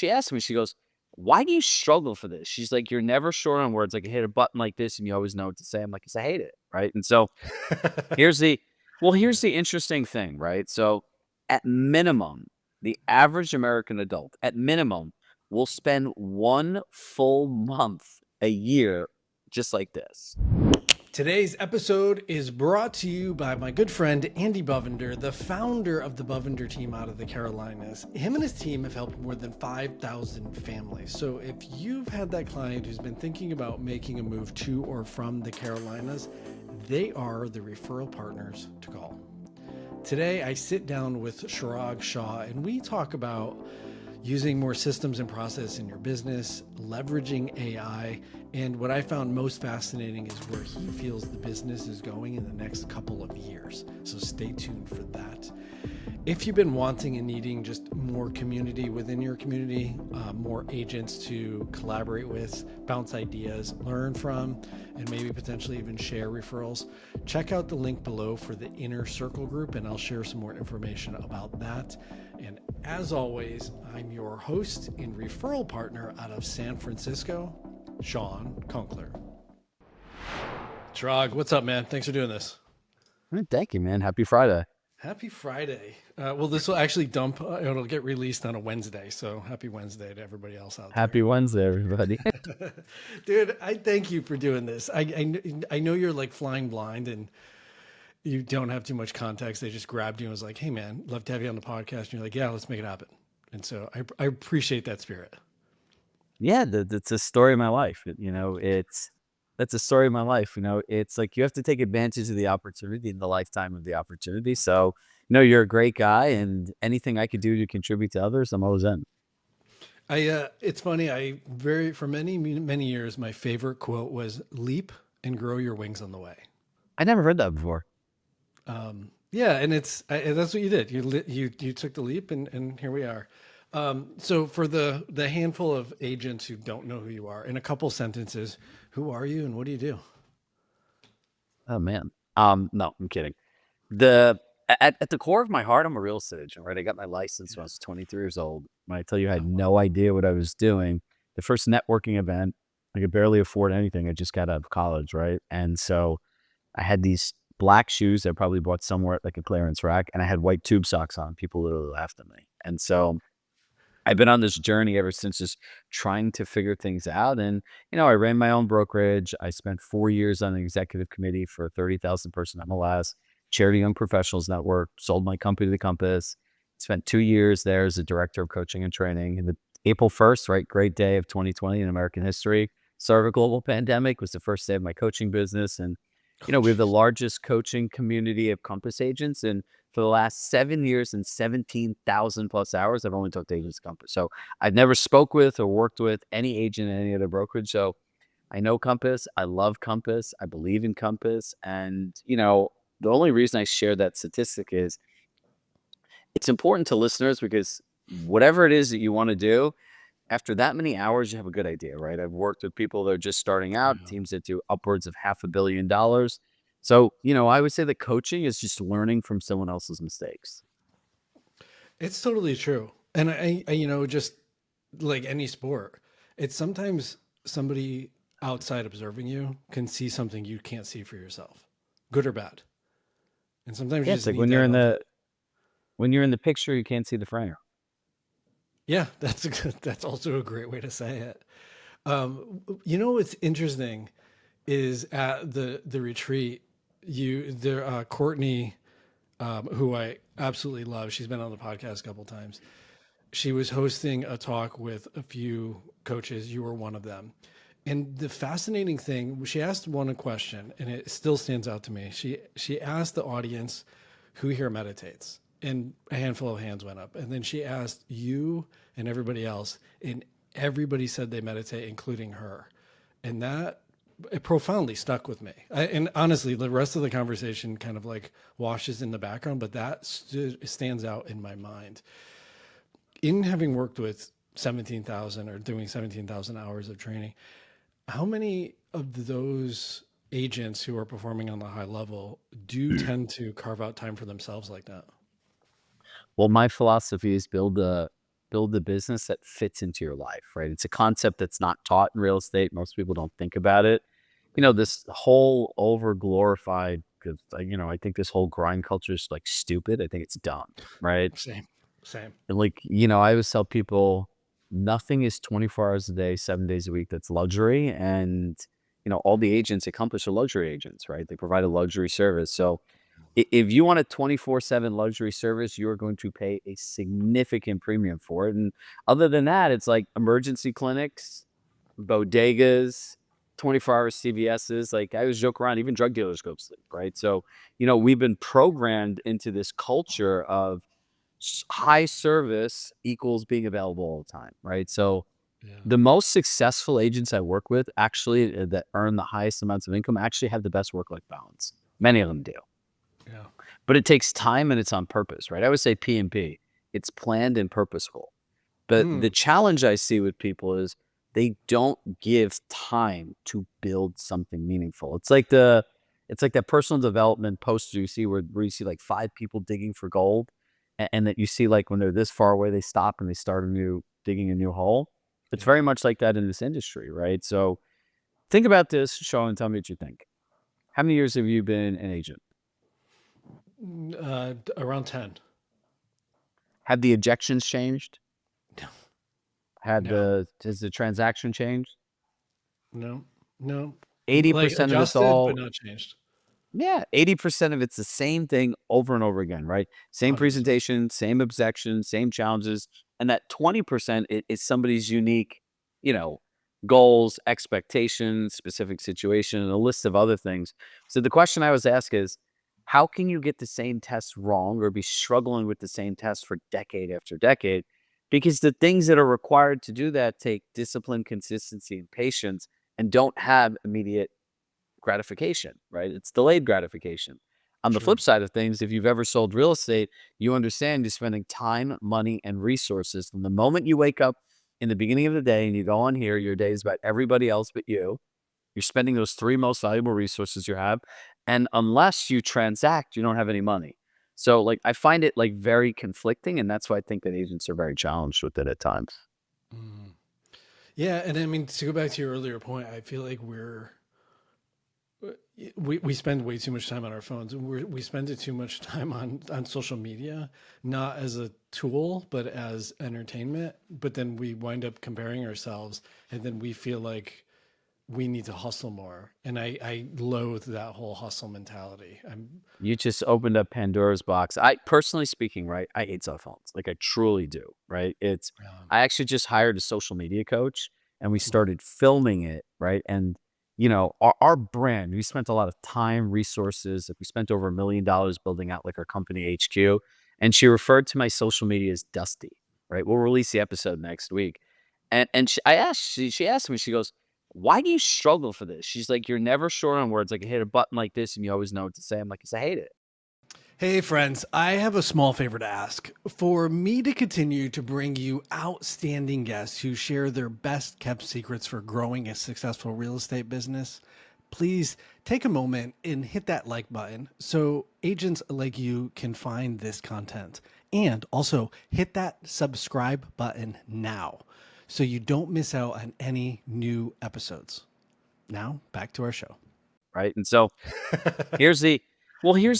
she asked me, she goes, why do you struggle for this? She's like, you're never short on words. Like, I hit a button like this and you always know what to say. I'm like, 'cause I hate it. Right. And so here's the, here's the interesting thing. Right. So at minimum, the average American adult at minimum will spend 1 full month a year just like this. Today's episode is brought to you by my good friend Andy Bovender, the founder of the Bovender team out of the Carolinas. Him and his team have helped more than 5,000 families. So if you've had that client who's been thinking about making a move to or from the Carolinas, they are the referral partners to call. Today, I sit down with Chirag Shah and we talk about using more systems and process in your business, leveraging AI, and what I found most fascinating is where he feels the business is going in the next couple of years. So stay tuned for that. If you've been wanting and needing just more community within your community, more agents to collaborate with, bounce ideas, learn from, and maybe potentially even share referrals, check out the link below for the Inner Circle group, and I'll share some more information about that. And as always, I'm your host and referral partner out of San Francisco, Shawn Kunkler. Chirag, what's up, man? Thanks for doing this. Thank you, man. Happy Friday. Happy Friday. Well, this will actually it'll get released on a Wednesday. So happy Wednesday to everybody else out there. Happy Wednesday, everybody. Dude, I thank you for doing this. I know you're like flying blind and you don't have too much context. They just grabbed you and was like, hey, man, love to have you on the podcast. And you're like, yeah, let's make it happen. And so I appreciate that spirit. Yeah, that's a story of my life. That's a story of my life. It's like you have to take advantage of the opportunity in the lifetime of the opportunity. So, you're a great guy, and anything I could do to contribute to others, I'm always in. It's funny. For many years, my favorite quote was "Leap and grow your wings on the way." I never heard that before. Yeah, and that's what you did. You took the leap, and here we are. So for the handful of agents who don't know who you are, in a couple sentences, who are you and what do you do? Oh man. No, I'm kidding. At the core of my heart, I'm a real estate agent, right? I got my license when I was 23 years old. When I tell you I had no idea what I was doing, the first networking event, I could barely afford anything. I just got out of college, right? And so I had these black shoes that I probably bought somewhere at like a clearance rack, and I had white tube socks on. People literally laughed at me. And so I've been on this journey ever since, just trying to figure things out. And, I ran my own brokerage. I spent 4 years on the executive committee for a 30,000 person MLS, chaired a young professionals network, sold my company to Compass, spent 2 years there as a director of coaching and training. And the April 1st, right, great day of 2020 in American history, started a global pandemic, was the first day of my coaching business. And, we have the largest coaching community of Compass agents. And for the last 7 years and 17,000 plus hours, I've only talked to agents at Compass. So I've never spoke with or worked with any agent in any other brokerage. So I know Compass. I love Compass. I believe in Compass. And, the only reason I share that statistic is it's important to listeners because whatever it is that you want to do, after that many hours, you have a good idea, right? I've worked with people that are just starting out, teams that do upwards of $500 million. So, I would say that coaching is just learning from someone else's mistakes. It's totally true. And I just like any sport, it's sometimes somebody outside observing you can see something you can't see for yourself, good or bad. And sometimes you It's just like need that when you're in the picture, you can't see the frame. Yeah, that's also a great way to say it. What's interesting is at the retreat, Courtney, who I absolutely love. She's been on the podcast a couple times. She was hosting a talk with a few coaches. You were one of them. And the fascinating thing, she asked one question, and it still stands out to me. She asked the audience who here meditates, and a handful of hands went up. And then she asked you and everybody else, and everybody said they meditate, including her. And it profoundly stuck with me. And honestly, the rest of the conversation kind of like washes in the background, but that stands out in my mind. In having worked with 17,000 or doing 17,000 hours of training, how many of those agents who are performing on the high level do tend to carve out time for themselves like that? Well, my philosophy is build a build a business that fits into your life, right? It's a concept that's not taught in real estate. Most people don't think about it. This whole over glorified, because I think this whole grind culture is like stupid. I think it's dumb, right? Same, same. And I always tell people nothing is 24 hours a day, 7 days a week that's luxury. And, all the agents accomplish are luxury agents, right? They provide a luxury service. So if you want a 24/7 luxury service, you're going to pay a significant premium for it. And other than that, it's like emergency clinics, bodegas, 24-hour CVSs. Like I always joke around, even drug dealers go to sleep, right? So, we've been programmed into this culture of high service equals being available all the time, right? So Yeah, the most successful agents I work with actually that earn the highest amounts of income actually have the best work-life balance. Many of them do. yeah. But it takes time and it's on purpose, right? I would say P&P. It's planned and purposeful. But the Mm, challenge I see with people is they don't give time to build something meaningful. It's like that personal development poster you see where you see like 5 people digging for gold, and that you see like when they're this far away, they stop and they start digging a new hole. It's very yeah. much like that in this industry, right? So think about this, Sean, and tell me what you think. How many years have you been an agent? Around 10. Have the objections changed? No, no, Has the transaction changed? no, no. Like 80% of it's adjusted, but all not changed. Yeah, 80% of it's the same thing over and over again, right? Same 100%. presentation, same objections, same challenges, and that 20% is somebody's unique, you know, goals, expectations, specific situation, and a list of other things. So the question I always ask is, how can you get the same test wrong or be struggling with the same test for decade after decade? Because the things that are required to do that take discipline, consistency, and patience, and don't have immediate gratification, right? It's delayed gratification. On the Sure. flip side of things, if you've ever sold real estate, you understand you're spending time, money, and resources from the moment you wake up in the beginning of the day and you go on here, your day is about everybody else but you. You're spending those 3 most valuable resources you have. And unless you transact, you don't have any money. So, I find it very conflicting. And that's why I think that agents are very challenged with it at times. Mm. Yeah, and I mean to go back to your earlier point, I feel like we spend way too much time on our phones. We spend it too much time on social media, not as a tool, but as entertainment. But then we wind up comparing ourselves, and then we feel like we need to hustle more. And I loathe that whole hustle mentality. You just opened up Pandora's box. I personally speaking, right? I hate cell phones. Like I truly do, right? I actually just hired a social media coach and we started filming it, right? And our brand, we spent a lot of time, resources. We spent over $1 million building out like our company HQ. And she referred to my social media as Dusty, right? We'll release the episode next week. And she asked me, she goes, why do you struggle for this? She's like, you're never short on words. Like, I hit a button like this and you always know what to say. I'm like, because I hate it. Hey, friends, I have a small favor to ask. For me to continue to bring you outstanding guests who share their best kept secrets for growing a successful real estate business, please take a moment and hit that like button so agents like you can find this content. And also hit that subscribe button now so you don't miss out on any new episodes. Now, back to our show. Right. And so here's the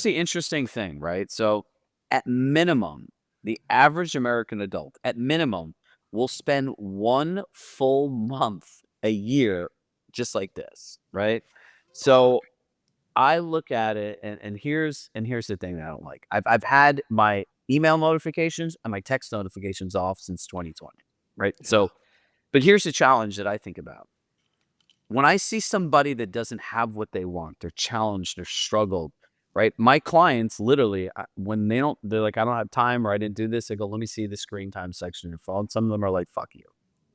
interesting thing, right? So at minimum, the average American adult, at minimum, will spend 1 full month a year just like this, right? So I look at it and here's the thing that I don't like. I've had my email notifications and my text notifications off since 2020, right? Yeah. So, but here's the challenge that I think about. When I see somebody that doesn't have what they want, they're challenged, they're struggled, right? My clients literally, when they're like, I don't have time or I didn't do this. I go, let me see the screen time section in your phone. Some of them are like, fuck you,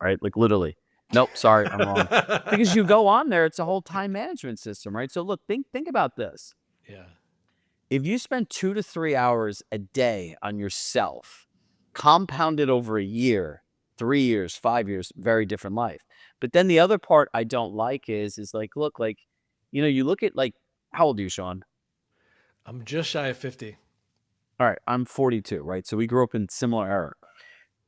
right? Like literally, nope, sorry, I'm wrong. Because you go on there, it's a whole time management system, right? So look, think about this. Yeah. If you spend 2 to 3 hours a day on yourself, compounded over a year, 3 years, 5 years, very different life. But then the other part I don't like is like, look, like, you look at like, how old are you, Sean? I'm just shy of 50. All right, I'm 42, right? So we grew up in similar era.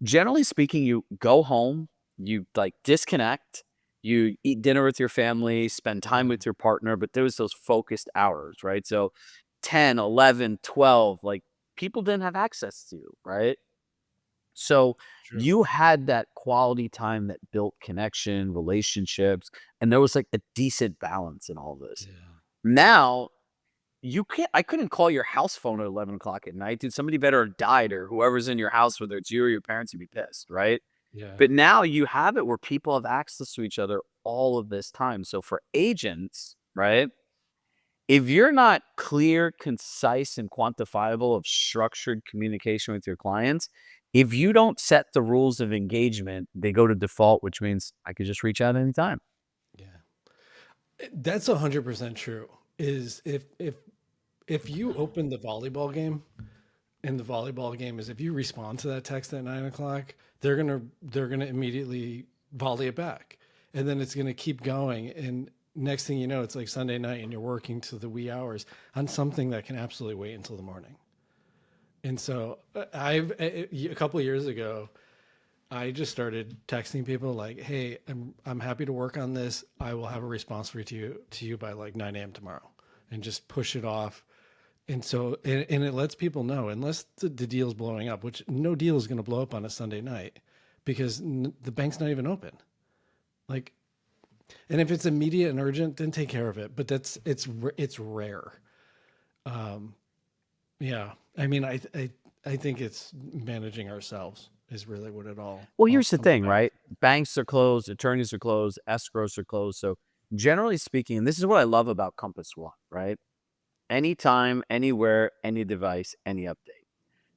Generally speaking, you go home, you like disconnect, you eat dinner with your family, spend time Yeah, with your partner, but there was those focused hours, right? So 10, 11, 12, like people didn't have access to, right? So true. you had that quality time that built connection, relationships, and there was like a decent balance in all this. Yeah. Now you can't I couldn't call your house phone at 11 o'clock at night, dude. Somebody better have died or whoever's in your house, whether it's you or your parents, would be pissed, right? Yeah. But now you have it where people have access to each other all of this time. So for agents, right? If you're not clear, concise, and quantifiable of structured communication with your clients, if you don't set the rules of engagement, they go to default, which means I could just reach out anytime. Yeah. That's 100% true. Is if you open the volleyball game and the volleyball game is if you respond to that text at 9 o'clock, they're gonna immediately volley it back. And then it's gonna keep going. And next thing you know, it's like Sunday night and you're working to the wee hours on something that can absolutely wait until the morning. And so a couple of years ago, I just started texting people like, "Hey, I'm happy to work on this. I will have a response for you by like 9 a.m. tomorrow," and just push it off. And so, and it lets people know, unless the deal's blowing up, which no deal is going to blow up on a Sunday night because the bank's not even open. Like, and if it's immediate and urgent, then take care of it. But it's rare. Um, yeah, I mean, I think it's managing ourselves is really what it Well, all here's the comes thing, back right? to. Banks are closed, attorneys are closed, escrows are closed. So, generally speaking, and this is what I love about Compass One, right? Anytime, anywhere, any device, any update.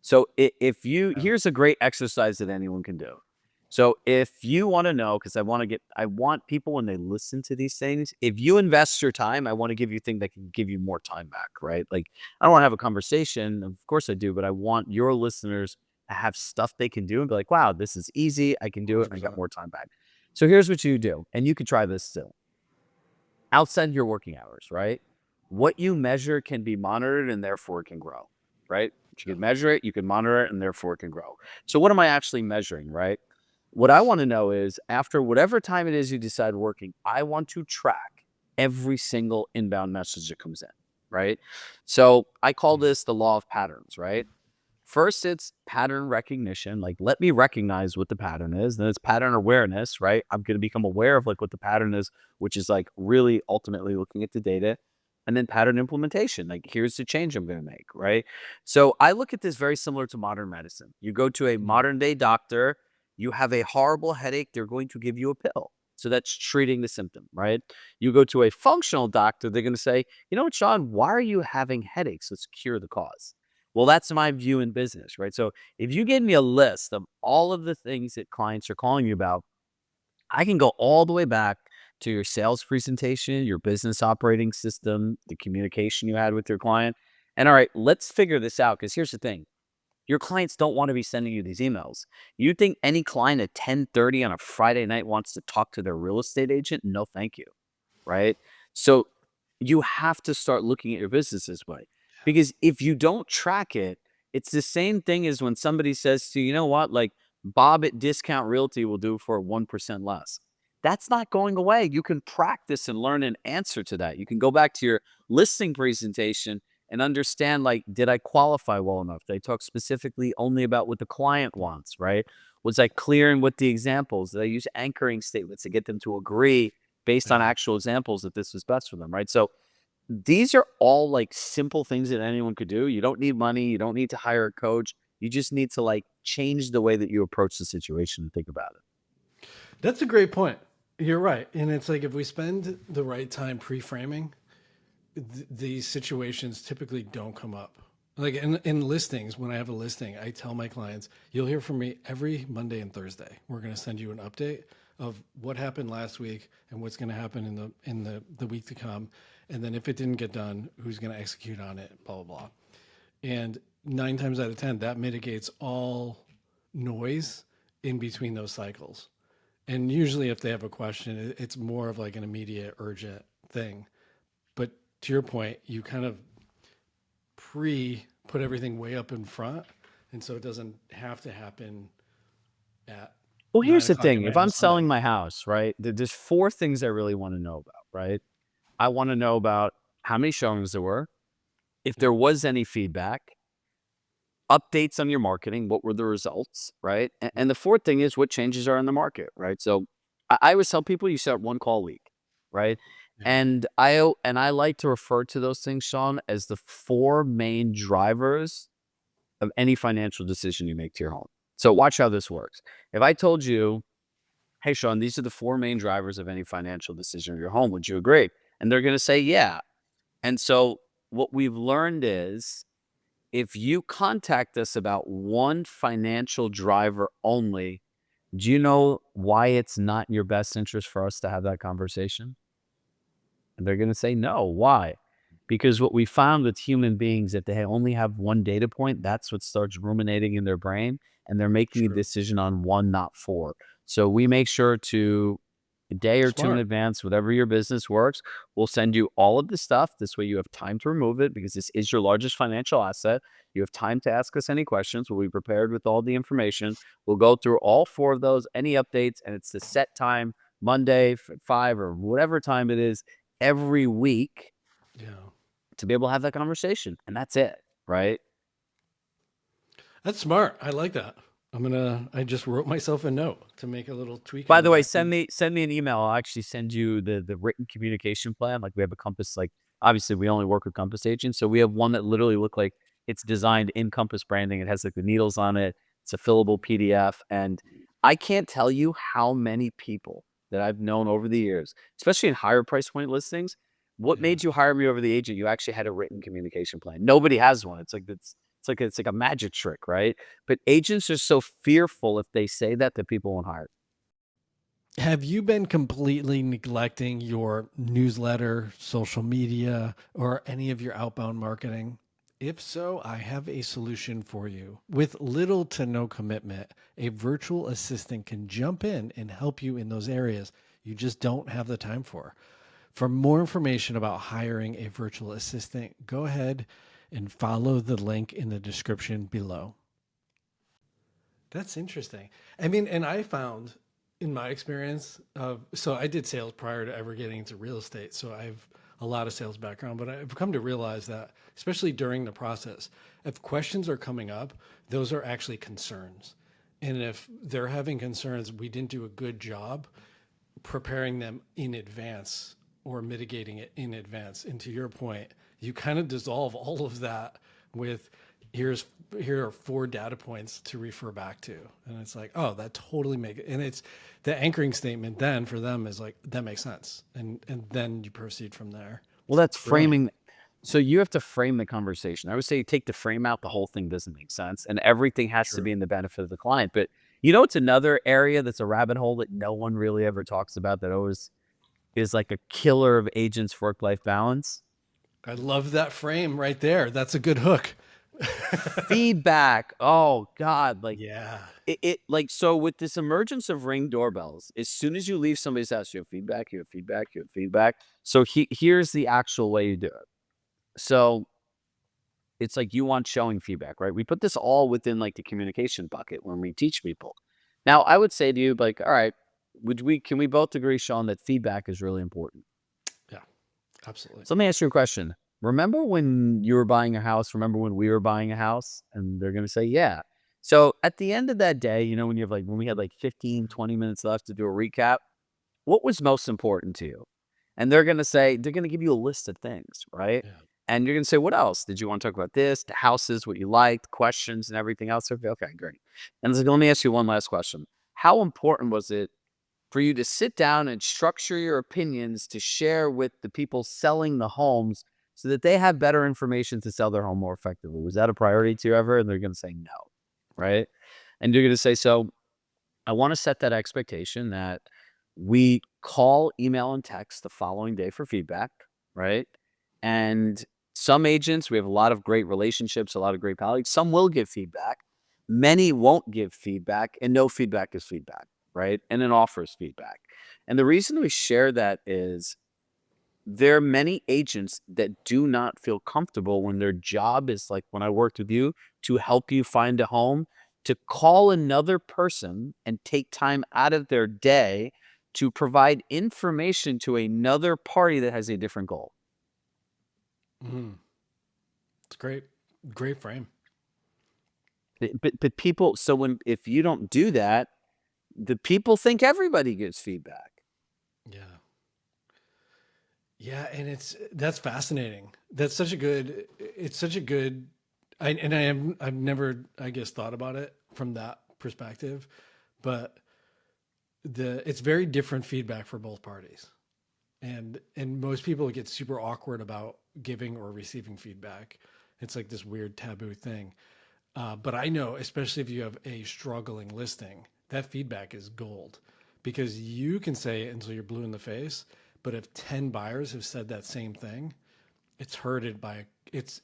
So if you Yeah, here's a great exercise that anyone can do. So if you want to know, because I want people when they listen to these things, if you invest your time, I want to give you things that can give you more time back, right? Like I don't want to have a conversation. Of course I do, but I want your listeners to have stuff they can do and be like, wow, this is easy. I can do it. I got 100%. more time back. So here's what you do, and you can try this still outside your working hours, right? What you measure can be monitored and therefore it can grow, right? You Yeah. can measure it, you can monitor it, and therefore it can grow. So, what am I actually measuring, right? What I want to know is after whatever time it is you decide working, I want to track every single inbound message that comes in, right? So, I call Yeah. this the law of patterns, right? First, it's pattern recognition. Like, let me recognize what the pattern is. Then it's pattern awareness, right? I'm going to become aware of like what the pattern is, which is like really ultimately looking at the data. And then pattern implementation. Like, here's the change I'm going to make, right? So I look at this very similar to modern medicine. You go to a Mm. modern day doctor, you have a horrible headache, they're going to give you a pill. So that's treating the symptom, right? You go to a functional doctor, they're going to say, you know what, Sean, why are you having headaches? Let's cure the cause. Well, that's my view in business, right? So if you give me a list of all of the things that clients are calling you about, I can go all the way back to your sales presentation, your business operating system, the communication you had with your client. And all right, let's figure this out. Because here's the thing. Your clients don't want to be sending you these emails. You think any client at 10:30 on a Friday night wants to talk to their real estate agent? No, thank you, right? So you have to start looking at your business this way because if you don't track it, it's the same thing as when somebody says to you, you know what, like Bob at Discount Realty will do for 1% less. That's not going away. You can practice and learn an answer to that. You can go back to your listing presentation and understand like, did I qualify well enough? Did I talk specifically only about what the client wants, right? Was I clear in with the examples? Did I use anchoring statements to get them to agree based on Yeah. actual examples that this was best for them, right? So these are all like simple things that anyone could do. You don't need money. You don't need to hire a coach. You just need to like change the way that you approach the situation and think about it. That's a great point. You're right. And it's like if we spend the right time pre-framing, these situations typically don't come up. Like in listings, when I have a listing, I tell my clients, you'll hear from me every Monday and Thursday. We're going to send you an update of what happened last week and what's going to happen in the week to come. And then if it didn't get done, who's going to execute on it, blah, blah, blah. And 9 times out of 10, that mitigates all noise in between those cycles. And usually, if they have a question, it's more of like an immediate, urgent thing. But to your point, you kind of pre put everything way up in front. And so it doesn't have to happen at Well, nine here's the o'clock at thing. night If on a I'm Sunday. selling my house, right, there's four things I really want to know about, right? I want to know about how many showings there were, if Yep. there was any feedback, updates on your marketing, what were the results, right? And the fourth thing is what changes are in the market, right? So I always tell people you start one call a week, right? Yeah. And I like to refer to those things, Shawn, as the four main drivers of any financial decision you make to your home. So watch how this works. If I told you, hey, Shawn, these are the four main drivers of any financial decision of your home, would you agree? And they're going to say, yeah. And so what we've learned is if you contact us about one financial driver only, do you know why it's not in your best interest for us to have that conversation? And they're going to say no. Why? Because what we found with human beings, if they only have one data point, that's what starts ruminating in their brain, and they're making a True. decision on one, not four. So we make sure to a day or two in Smart. advance, whatever your business works, we'll send you all of the stuff. This way you have time to remove it because this is your largest financial asset. You have time to ask us any questions. We'll be prepared with all the information. We'll go through all four of those, any updates, and it's the set time, Monday, 5 or whatever time it is, every week Yeah. to be able to have that conversation. And that's it, right? That's smart. I like that. I just wrote myself a note to make a little tweak By into the way, that. send me an email. I'll actually send you the written communication plan. Like we have a Compass, like obviously we only work with Compass agents. So we have one that literally look like it's designed in Compass branding. It has like the needles on it. It's a fillable PDF. And I can't tell you how many people that I've known over the years, especially in higher price point listings. What Yeah. made you hire me over the agent? You actually had a written communication plan. Nobody has one. It's like a magic trick, right? But agents are so fearful if they say that people won't hire. Have you been completely neglecting your newsletter, social media, or any of your outbound marketing? If so, I have a solution for you. With little to no commitment, a virtual assistant can jump in and help you in those areas you just don't have the time for. For more information about hiring a virtual assistant, go ahead and follow the link in the description below. That's interesting. I mean, and I found in my experience, so I did sales prior to ever getting into real estate. So I've a lot of sales background, but I've come to realize that, especially during the process, if questions are coming up, those are actually concerns. And if they're having concerns, we didn't do a good job preparing them in advance or mitigating it in advance. And to your point, you kind of dissolve all of that with here are four data points to refer back to. And it's like, oh, that totally makes it. And it's the anchoring statement then for them is like, that makes sense. And then you proceed from there. Well, It's that's brilliant. framing. So you have to frame the conversation. I would say you take the frame out, the whole thing doesn't make sense, and everything has to True. be in the benefit of the client. But you know, it's another area that's a rabbit hole that no one really ever talks about that always is like a killer of agents' work-life balance. I love that frame right there. That's a good hook. Feedback. Oh God, like Yeah. it like so with this emergence of Ring doorbells, as soon as you leave somebody's house, you have feedback, you have feedback, you have feedback. So here's the actual way you do it. So it's like you want showing feedback, right? We put this all within like the communication bucket when we teach people. Now, I would say to you, like, all right, can we both agree, Shawn, that feedback is really important? Yeah, absolutely. So let me ask you a question. Remember when you were buying a house? Remember when we were buying a house? And they're going to say, yeah. So at the end of that day, you know, when we had like 15, 20 minutes left to do a recap, what was most important to you? And they're going to give you a list of things, right? Yeah. And you're going to say, what else? Did you want to talk about this, the houses, what you liked, questions, and everything else? Okay, great. And it's like, let me ask you one last question. How important was it for you to sit down and structure your opinions to share with the people selling the homes so that they have better information to sell their home more effectively? Was that a priority to you ever? And they're going to say no, right? And you're going to say, so I want to set that expectation that we call, email, and text the following day for feedback, right? And some agents, we have a lot of great relationships, a lot of great colleagues. Some will give feedback. Many won't give feedback, and no feedback is feedback, right? And an offer is feedback. And the reason we share that is there are many agents that do not feel comfortable when their job is like when I worked with you to help you find a home. to call another person and take time out of their day to provide information to another party that has a different goal. It's great. Great frame. But people, so if you don't do that, the people think everybody gives feedback. Yeah. Yeah, and that's fascinating. That's such a good. It's such a good. I've never, I guess, thought about it from that perspective, but it's very different feedback for both parties, and most people get super awkward about giving or receiving feedback. It's like this weird taboo thing. But I know, especially if you have a struggling listing, that feedback is gold because you can say it until you're blue in the face. But if 10 buyers have said that same thing, it's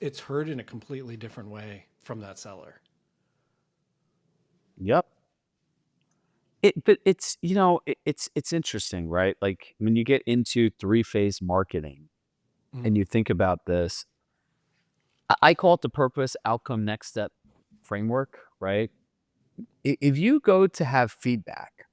it's heard in a completely different way from that seller. Yep. But it's, it's interesting, right? Like when you get into three-phase marketing and Mm, you think about this, I call it the purpose, outcome, next step framework, right? If you go to have feedback,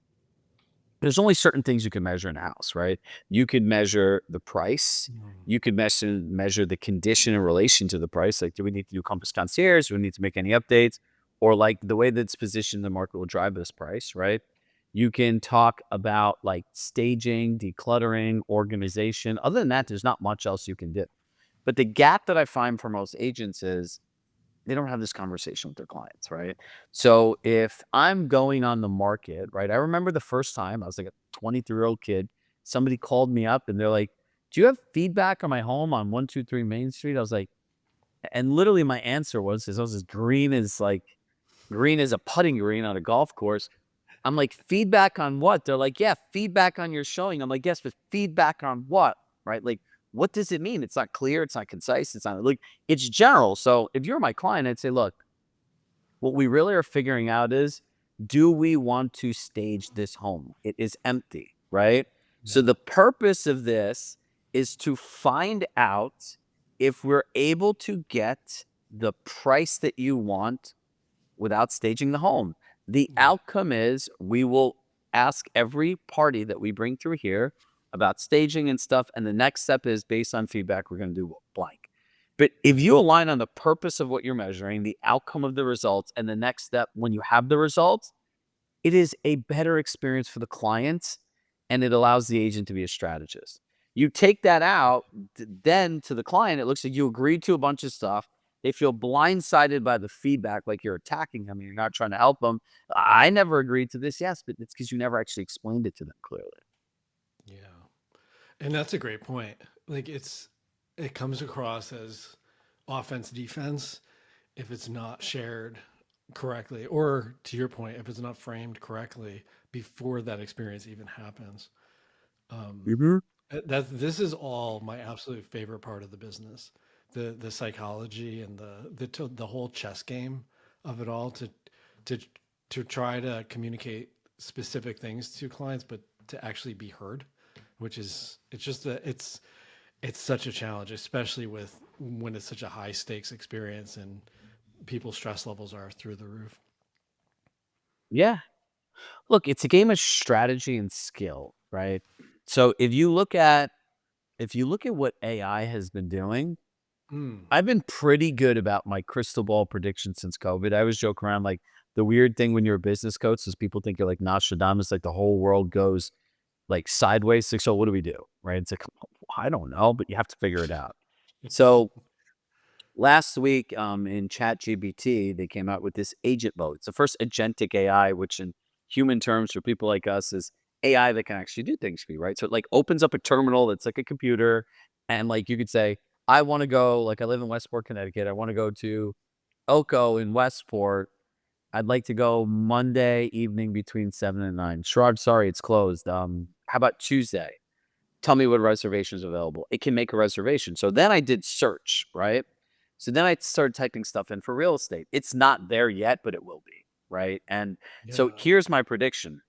there's only certain things you can measure in a house, right? You could measure the price. mm, You could measure the condition in relation to the price. Like, do we need to do Compass Concierge? Do we need to make any updates? Or like the way that it's positioned in the market will drive this price, right? You can talk about like staging, decluttering, organization. Other than that, there's not much else you can do. But the gap that I find for most agents is they don't have this conversation with their clients, right? So if I'm going on the market, right? I remember the first time I was like a 23-year-old kid, somebody called me up and they're like, "Do you have feedback on my home on 123 Main Street?" I was like, and literally my answer was, I was as green as a putting green on a golf course. I'm like, "Feedback on what?" They're like, "Yeah, feedback on your showing." I'm like, "Yes, but feedback on what?" Right? Like, what does it mean? It's not clear. It's not concise. It's not like, it's general. So if you're my client, I'd say, look, what we really are figuring out is, do we want to stage this home? It is empty, right? So yeah. the purpose of this is to find out if we're able to get the price that you want without staging the home. The Yeah. outcome is we will ask every party that we bring through here about staging and stuff. And the next step is based on feedback, we're going to do blank. But if you align on the purpose of what you're measuring, the outcome of the results, and the next step when you have the results, it is a better experience for the clients and it allows the agent to be a strategist. You take that out, then to the client, it looks like you agreed to a bunch of stuff. They feel blindsided by the feedback, like you're attacking them and you're not trying to help them. I never agreed to this. Yes, but it's because you never actually explained it to them clearly. Yeah. And that's a great point. Like it comes across as offense defense if it's not shared correctly, or to your point, if it's not framed correctly before that experience even happens. Um, Mhm. this is all my absolute favorite part of the business, the psychology and the whole chess game of it all to to try to communicate specific things to clients, but to actually be heard, which is it's just it's such a challenge, especially with when it's such a high stakes experience and people's stress levels are through the roof. Yeah. Look, it's a game of strategy and skill, right? So if you look at what AI has been doing, Mm, I've been pretty good about my crystal ball prediction since COVID. I always joke around like the weird thing when you're a business coach is people think you're like Nostradamus, like the whole world goes like sideways. Like, so what do we do? Right? It's like, I don't know, but you have to figure it out. So last week, in ChatGPT, they came out with this agent mode. It's the first agentic AI, which in human terms for people like us is AI that can actually do things for you, right? So it like opens up a terminal that's like a computer, and like you could say, I want to go, like I live in Westport, Connecticut. I want to go to Oco in Westport. I'd like to go Monday evening between 7 and 9. Sherrod, sorry, it's closed. How about Tuesday? Tell me what reservations are available. It can make a reservation. So then I did search, right? So then I started typing stuff in for real estate. It's not there yet, but it will be, right? And so yeah. here's my prediction.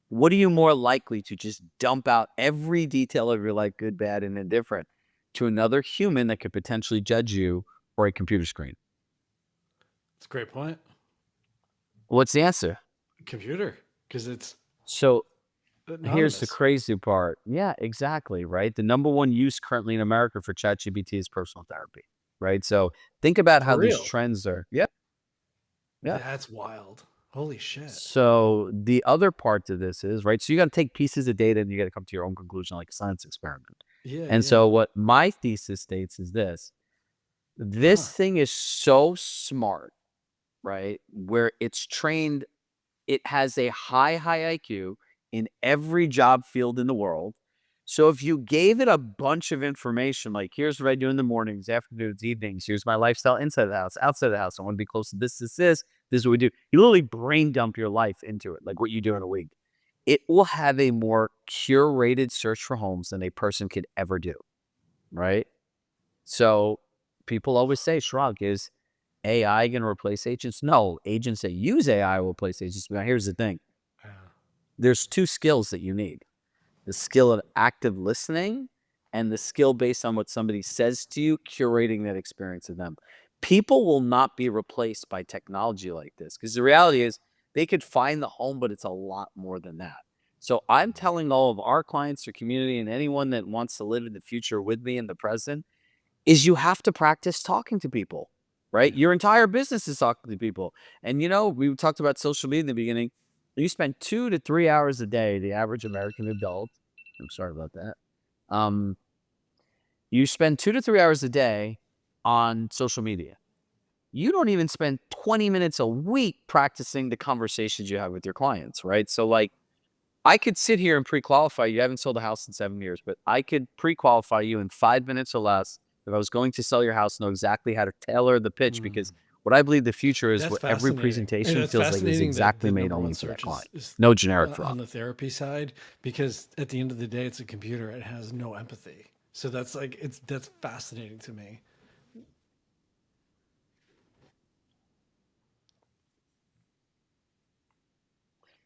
What are you more likely to just dump out every detail of your life, good, bad, and indifferent, to another human that could potentially judge you or a computer screen? It's a great point. What's the answer? Computer, because it's So here's the anonymous. crazy part. Yeah, exactly. Right. The number one use currently in America for ChatGPT is personal therapy. Right. So think about For how these real. trends are. Yeah. Yeah. That's wild. Holy shit. So the other part to this is, right, so you got to take pieces of data and you got to come to your own conclusion like a science experiment. Yeah, And yeah. so what my thesis states is this. Huh. This thing is so smart, right? Where it's trained, it has a high IQ in every job field in the world. So if you gave it a bunch of information, like here's what I do in the mornings, afternoons, evenings, here's my lifestyle inside the house, outside the house. I want to be close to this is what we do. You literally brain dump your life into it, like what you do in a week. It will have a more curated search for homes than a person could ever do, right? So people always say, Shrug, is AI going to replace agents? No, agents that use AI will replace agents. Now, here's the thing. Yeah. There's two skills that you need. The skill of active listening and the skill based on what somebody says to you, curating that experience of them. People will not be replaced by technology like this because the reality is they could find the home, but it's a lot more than that. So I'm telling all of our clients or community and anyone that wants to live in the future with me in the present is you have to practice talking to people, right? Yeah. Your entire business is talking to people. And we talked about social media in the beginning. You spend 2 to 3 hours a day, the average American adult. I'm sorry about that. Um, you spend 2 to 3 hours a day on social media. You don't even spend 20 minutes a week practicing the conversations you have with your clients, right? So like I could sit here and pre-qualify you. I haven't sold a house in 7 years, but I could pre-qualify you in 5 minutes or less if I was going to sell your house, know exactly how to tailor the pitch because what I believe the future is That's where every fascinating. And presentation it's feels like it was fascinating that exactly the made number only one for that search client. is No generic on fluff. the therapy side, because at the end of the day, it's a computer. It has no empathy. So that's fascinating to me.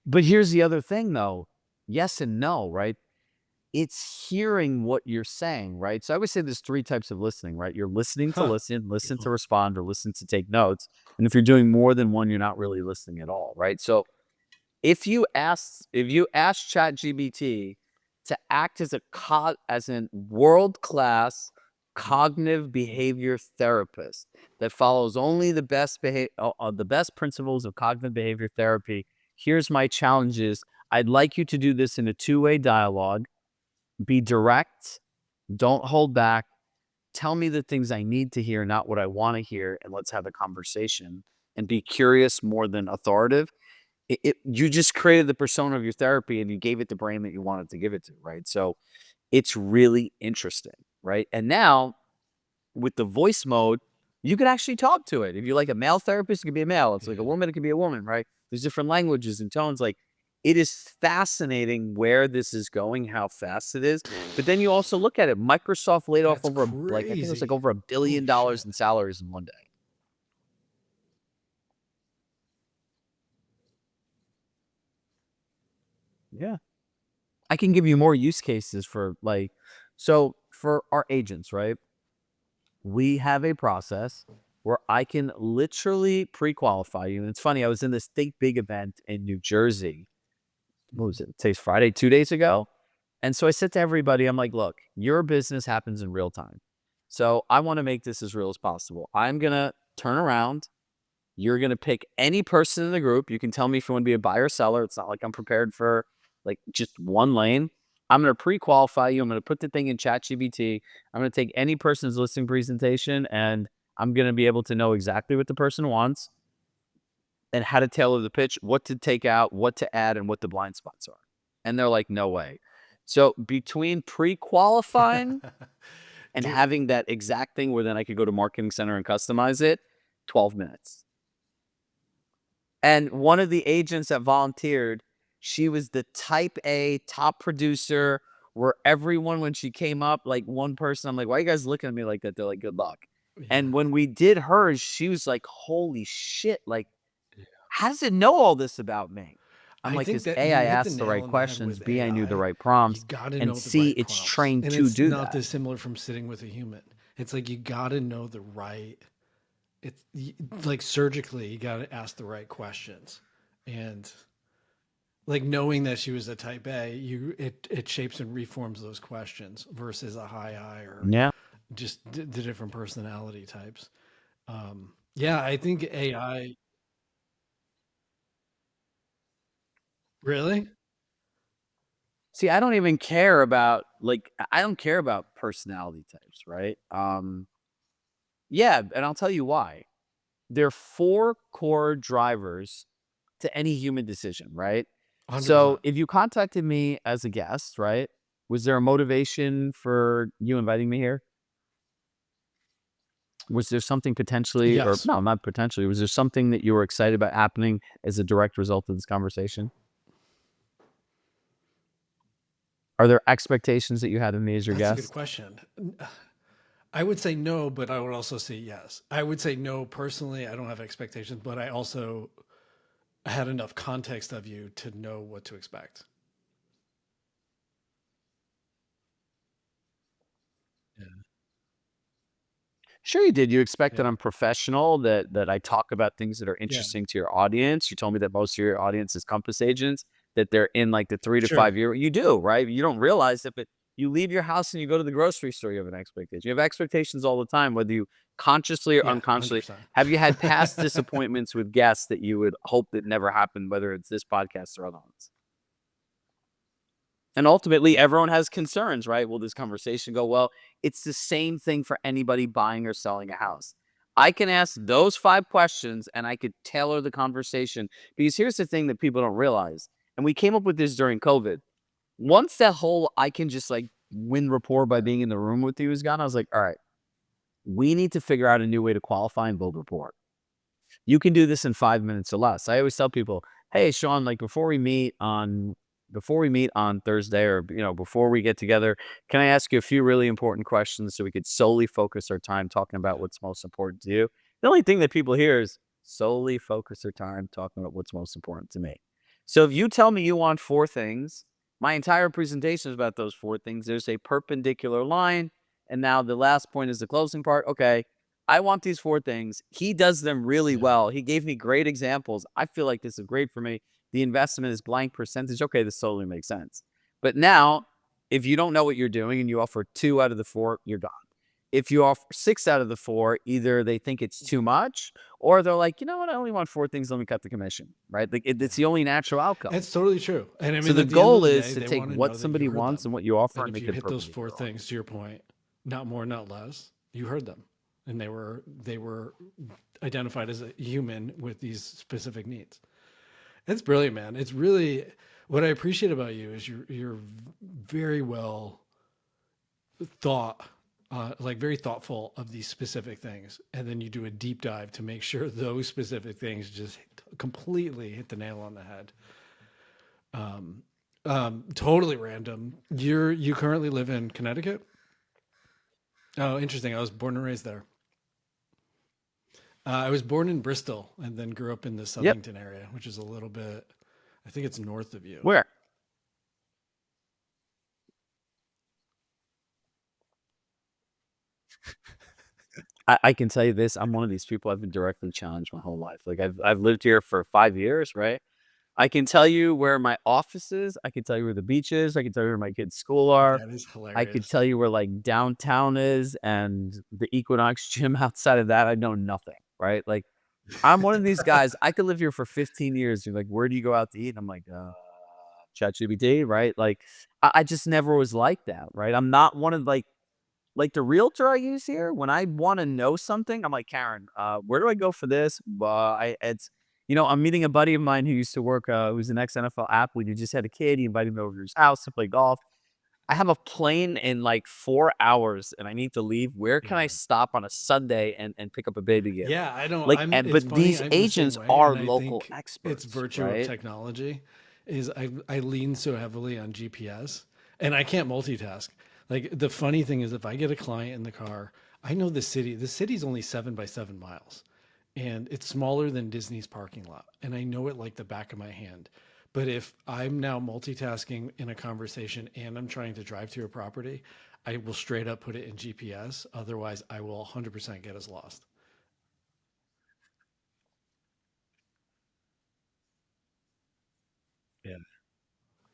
But here's the other thing though. Yes and no, right? It's hearing what you're saying, right? So I always say there's 3 types of listening, right? You're listening to Huh. listen to respond, or listen to take notes. And if you're doing more than one, you're not really listening at all, right? So if you ask ChatGPT to act as a world-class cognitive behavior therapist that follows only the best principles of cognitive behavior therapy, here's my challenges. I'd like you to do this in a two-way dialogue. Be direct, don't hold back. Tell me the things I need to hear, not what I want to hear, and let's have a conversation. And be curious more than authoritative. You just created the persona of your therapy and you gave it the brain that you wanted to give it to, right? So it's really interesting, right? And now with the voice mode, you can actually talk to it. If you're like a male therapist, it could be a male. It's like a Yeah. woman, it could be a woman, right? There's different languages and tones. Like it is fascinating where this is going, how fast it is. But then you also look at it. Microsoft laid off That's I think it was like crazy. over $1 billion Holy shit. in salaries in one day. Yeah. I can give you more use cases for so for our agents, right? We have a process where I can literally pre-qualify you. And it's funny, I was in this big event in New Jersey. What was it? Today's Friday, 2 days ago. And so I said to everybody, I'm like, look, your business happens in real time. So I want to make this as real as possible. I'm gonna turn around. You're gonna pick any person in the group. You can tell me if you want to be a buyer or seller. It's not like I'm prepared for like just one lane. I'm gonna pre-qualify you. I'm gonna put the thing in ChatGPT. I'm gonna take any person's listing presentation and I'm gonna be able to know exactly what the person wants and how to tailor the pitch, what to take out, what to add, and what the blind spots are. And they're like, no way. So between pre-qualifying and Dude, having that exact thing where then I could go to Marketing Center and customize it, 12 minutes. And one of the agents that volunteered, she was the type A top producer where everyone, when she came up, like one person, I'm like, why are you guys looking at me like that? They're like, good luck. yeah. And when we did hers, she was like, holy shit. Like, how does it know all this about me? I'm I like, think because that A, you I hit the asked the nail right on the head questions. with B, I knew the AI. right You prompts. got to And know the C, right it's prompts. trained And to it's do not that. dissimilar from sitting with a human. It's like you got to know the right, it's like surgically, you got to ask the right questions. And like knowing that she was a type A, it shapes and reforms those questions versus a high I or Yeah. just the different personality types. Yeah, I think AI really. See, I don't even care about I don't care about personality types, right? Yeah, and I'll tell you why. There are four core drivers to any human decision, right? So 100%. if you contacted me as a guest, right? Was there a motivation for you inviting me here? Was there something potentially, or Yes. no, not potentially, was there something that you were excited about happening as a direct result of this conversation? Are there expectations that you had of me as your That's a good guest? question. I would say no, but I would also say yes. I would say no personally. I don't have expectations, but I also had enough context of you to know what to expect. Yeah. Sure you did. You expect that Yeah. I'm professional, that I talk about things that are Yeah. interesting to your audience. You told me that most of your audience is compass agents, that they're in like the 3 to Sure. 5 year. You do, right? You don't realize it, but you leave your house and you go to the grocery store, you have an expectation. You have expectations all the time, whether you consciously or Yeah. unconsciously. 100%. Have you had past disappointments with guests that you would hope that never happened, whether it's this podcast or other ones? And ultimately, everyone has concerns, right? Will this conversation go well? It's the same thing for anybody buying or selling a house. I can ask those 5 questions and I could tailor the conversation because here's the thing that people don't realize. And we came up with this during COVID. Once that whole I can just like win rapport by being in the room with you is gone, I was like, all right, we need to figure out a new way to qualify and build rapport. You can do this in 5 minutes or less. I always tell people, "Hey, Shawn, like before we meet on Thursday or before we get together, can I ask you a few really important questions so we could solely focus our time talking about what's most important to you?" The only thing that people hear is solely focus their time talking about what's most important to me. So if you tell me you want 4 things, my entire presentation is about those 4 things. There's a perpendicular line, and now the last point is the closing part. Okay, I want these 4 things. He does them really Yeah. well. He gave me great examples. I feel like this is great for me. The investment is blank percentage. Okay, this totally makes sense. But now, if you don't know what you're doing and you offer 2 out of the 4, you're gone. If you offer 6 out of the 4, either they think it's too much or they're like, you know what, I only want 4 things. Let me cut the commission, right? Like Yeah. it's the only natural outcome. It's totally true. And I So mean, the at the end of goal the is day, to they take want to what know that you somebody heard wants them. and what you offer That and if make you it a hit those four perpendicular line. things, to your point, not more, not less, you heard them. And they were identified as a human with these specific needs. It's brilliant, man. It's really what I appreciate about you is you're very well thought, like very thoughtful of these specific things, and then you do a deep dive to make sure those specific things just completely hit the nail on the head. Um, totally random. You currently live in Connecticut? Oh, interesting. I was born and raised there. I was born in Bristol and then grew up in the Yep. Southington area, which is a little bit, I think it's north of you. Where? I can tell you this, I'm one of these people. I've been directly challenged my whole life. Like I've lived here for 5 years, right? I can tell you where my office is. I can tell you where the beach is. I can tell you where my kids' school are. That is I could hilarious. tell you where like downtown is and the Equinox gym. Outside of that, I know nothing, right? Like I'm one of these guys. I could live here for 15 years. You're like, where do you go out to eat? And I'm like, ChatGPT, right? Like I just never was like that, right? I'm not one of like the realtor I use here, when I wanna know something, I'm like, "Karen, where do I go for this?" I'm meeting a buddy of mine who used to work, who's an ex-NFL athlete who just had a kid. He invited me over to his house to play golf. I have a plane in like 4 hours and I need to leave. Where can I Yeah. stop on a Sunday and pick up a baby gift? Yeah, I don't Like, I'm it's but funny, these I'm the same agents way are and I local think it's experts, virtue of right? technology is I lean so heavily on GPS and I can't multitask. Like the funny thing is if I get a client in the car, I know the city. The city's only 7 by 7 miles and it's smaller than Disney's parking lot. And I know it like the back of my hand. But if I'm now multitasking in a conversation and I'm trying to drive to a property, I will straight up put it in GPS. Otherwise, I will 100% get us lost.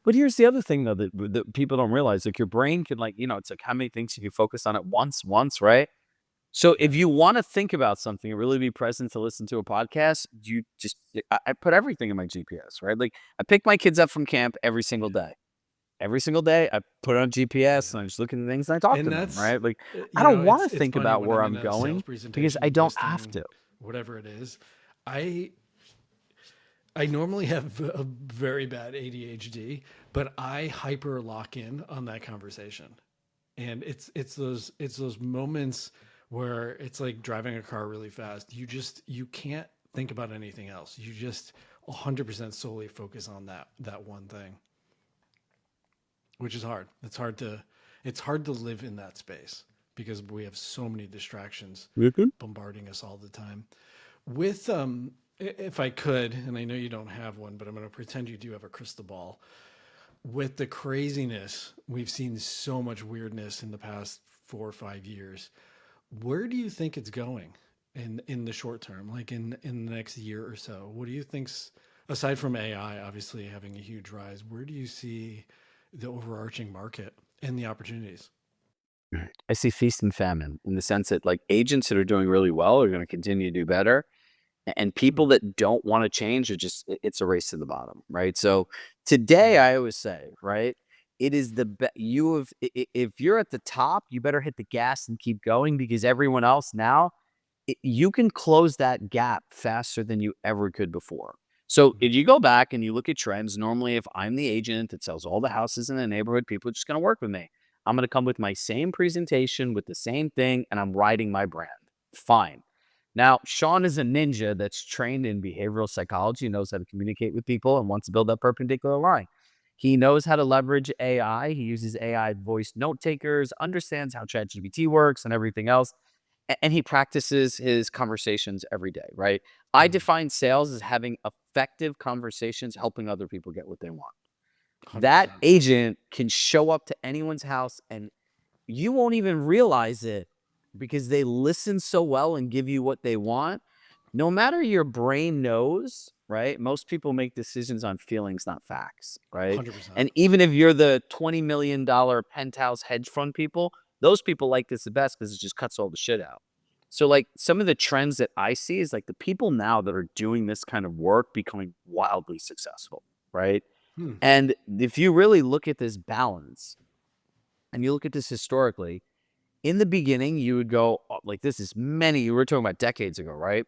But here's the other thing though that people don't realize, like your brain can like, it's like how many things you can focus on at once, right? So Yeah. if you want to think about something and really be present to listen to a podcast, I put everything in my GPS, right? Like I pick my kids up from camp every single day. Every single day, I put it on GPS and I Yeah. just look at the things and I talk to And them, that's, right? Like I don't want to it's think funny about when where I'm in I'm a sales going because I presentation, don't have listing, to. whatever it is. I I normally have a very bad ADHD, but I hyper lock in on that conversation. And it's those moments where it's like driving a car really fast. You can't think about anything else. You just 100% solely focus on that one thing, which is hard. It's hard to live in that space because we have so many distractions Mhm. bombarding us all the time. With if I could, and I know you don't have one, but I'm going to pretend you do have a crystal ball. With the craziness, we've seen so much weirdness in the past 4 or 5 years. Where do you think it's going in the short term, like in the next year or so? What do you think's, aside from AI obviously having a huge rise, where do you see the overarching market and the opportunities? I see feast and famine in the sense that like agents that are doing really well are going to continue to do better. And Hmm. people that don't want to change are just, it's a race to the bottom, right? So today, Yeah. I always say, right, it is the best. If you're at the top, you better hit the gas and keep going because everyone else now, you can close that gap faster than you ever could before. So Mhm. if you go back and you look at trends, normally if I'm the agent that sells all the houses in the neighborhood, people are just going to work with me. I'm going to come with my same presentation with the same thing, and I'm writing my brand. Fine. Now, Shawn is a ninja that's trained in behavioral psychology, knows how to communicate with people, and wants to build that perpendicular line. He knows how to leverage AI. He uses AI voice note takers, understands how ChatGPT works and everything else, and he practices his conversations every day, right? I Mm. define sales as having effective conversations, helping other people get what they want. That 100%. agent can show up to anyone's house and you won't even realize it because they listen so well and give you what they want. No matter your brain knows, right? Most people make decisions on feelings, not facts, right? 100%. And even if you're the $20 million penthouse hedge fund people, those people like this the best because it just cuts all the shit out. So, like, some of the trends that I see is like the people now that are doing this kind of work becoming wildly successful, right? Hmm. And if you really look at this balance and you look at this historically, in the beginning, you would go, like, this is many, you were talking about decades ago, right?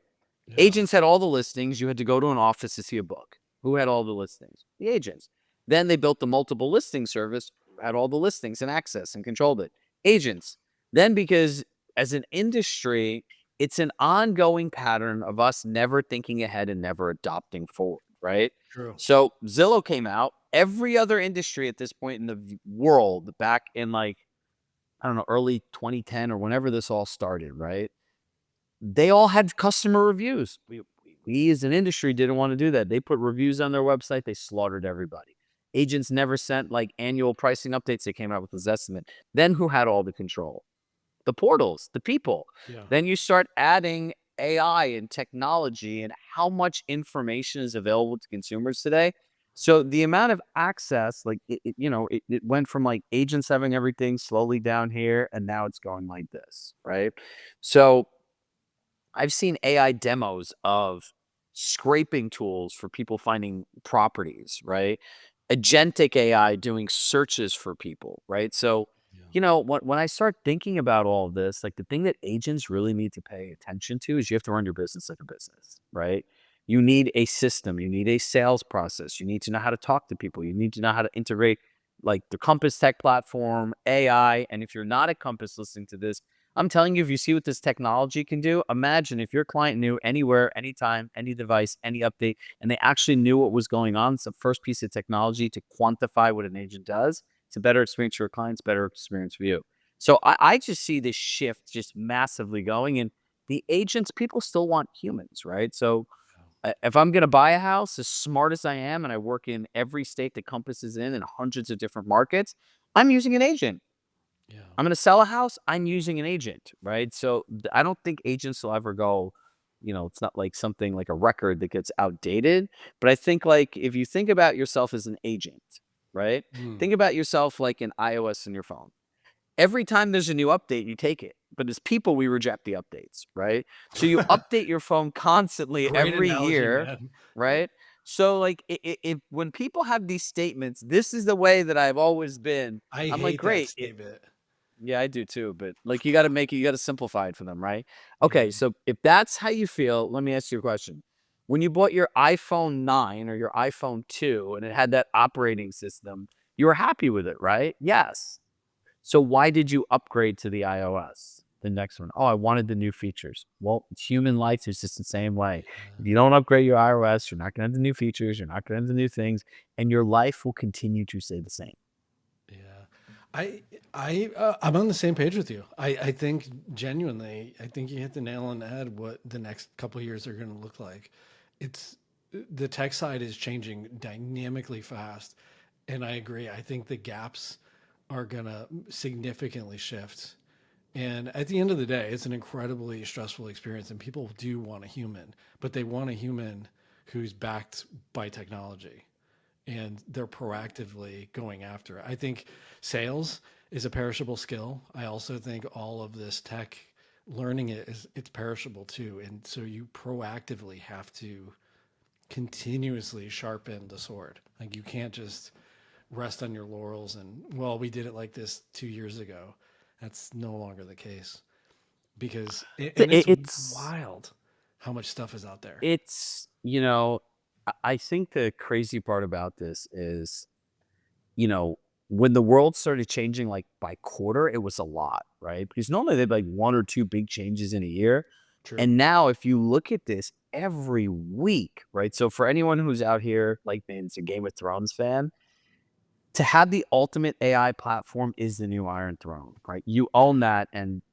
Yeah. Agents had all the listings. You had to go to an office to see a book. Who had all the listings? The agents. Then they built the multiple listing service, who had all the listings and access and controlled it. Agents. Then, because as an industry, it's an ongoing pattern of us never thinking ahead and never adopting forward, right? True. So Zillow came out. Every other industry at this point in the world, back in like, I don't know, early 2010 or whenever this all started, right? They all had customer reviews. We as an industry didn't want to do that. They put reviews on their website. They slaughtered everybody. Agents never sent like annual pricing updates. They came out with this estimate. Then who had all the control? The portals, the people. Yeah. Then you start adding AI and technology and how much information is available to consumers today. So the amount of access, like it went from like agents having everything slowly down here, and now it's going like this, right? So I've seen AI demos of scraping tools for people finding properties, right? Agentic AI doing searches for people, right? So, Yeah. when I start thinking about all of this, like the thing that agents really need to pay attention to is you have to run your business like a business, right? You need a system, you need a sales process, you need to know how to talk to people, you need to know how to integrate like the Compass Tech platform, AI. And if you're not at Compass listening to this, I'm telling you, if you see what this technology can do, imagine if your client knew anywhere, anytime, any device, any update, and they actually knew what was going on. It's the first piece of technology to quantify what an agent does. It's a better experience for your clients, better experience for you. So I just see this shift just massively going. And the agents, people still want humans, right? So if I'm going to buy a house, as smart as I am, and I work in every state that Compass is in and hundreds of different markets, I'm using an agent. Yeah. I'm gonna sell a house, I'm using an agent, right? So, I don't think agents will ever go, it's not like something like a record that gets outdated, but I think, like, if you think about yourself as an agent, right? Mm. Think about yourself like an iOS in your phone. Every time there's a new update, you take it. But as people, we reject the updates, right? So you update your phone constantly Great every analogy, year, man. right? So like when people have these statements, this is the way that I've always been. I I'm like, hate that great. statement. Yeah, I do too. But like, you got to make it, you got to simplify it for them, right? Yeah. Okay. So if that's how you feel, let me ask you a question. When you bought your iPhone 9 or your iPhone 2 and it had that operating system, you were happy with it, right? Yes. So why did you upgrade to the iOS, the next one? Oh, I wanted the new features. Well, human life is just the same way. If you don't upgrade your iOS, you're not going to have the new features. You're not going to have the new things, and your life will continue to stay the same. Yeah, I'm on the same page with you. I think genuinely, I think you hit the nail on the head. What the next couple of years are going to look like, it's the tech side is changing dynamically fast, and I agree. I think the gaps are going to significantly shift. And at the end of the day, it's an incredibly stressful experience, and people do want a human, but they want a human who's backed by technology and they're proactively going after it. I think sales is a perishable skill. I also think all of this tech learning it's perishable too. And so you proactively have to continuously sharpen the sword. Like you can't just rest on your laurels and well, we did it like this 2 years ago. That's no longer the case because and it's It's wild how much stuff is out there. it's I think the crazy part about this is, when the world started changing like by quarter, it was a lot, right? Because normally they'd like one or two big changes in a year. True. And now if you look at this every week, right? So for anyone who's out here like me and is a Game of Thrones fan, to have the ultimate AI platform is the new Iron Throne, right? You own that. And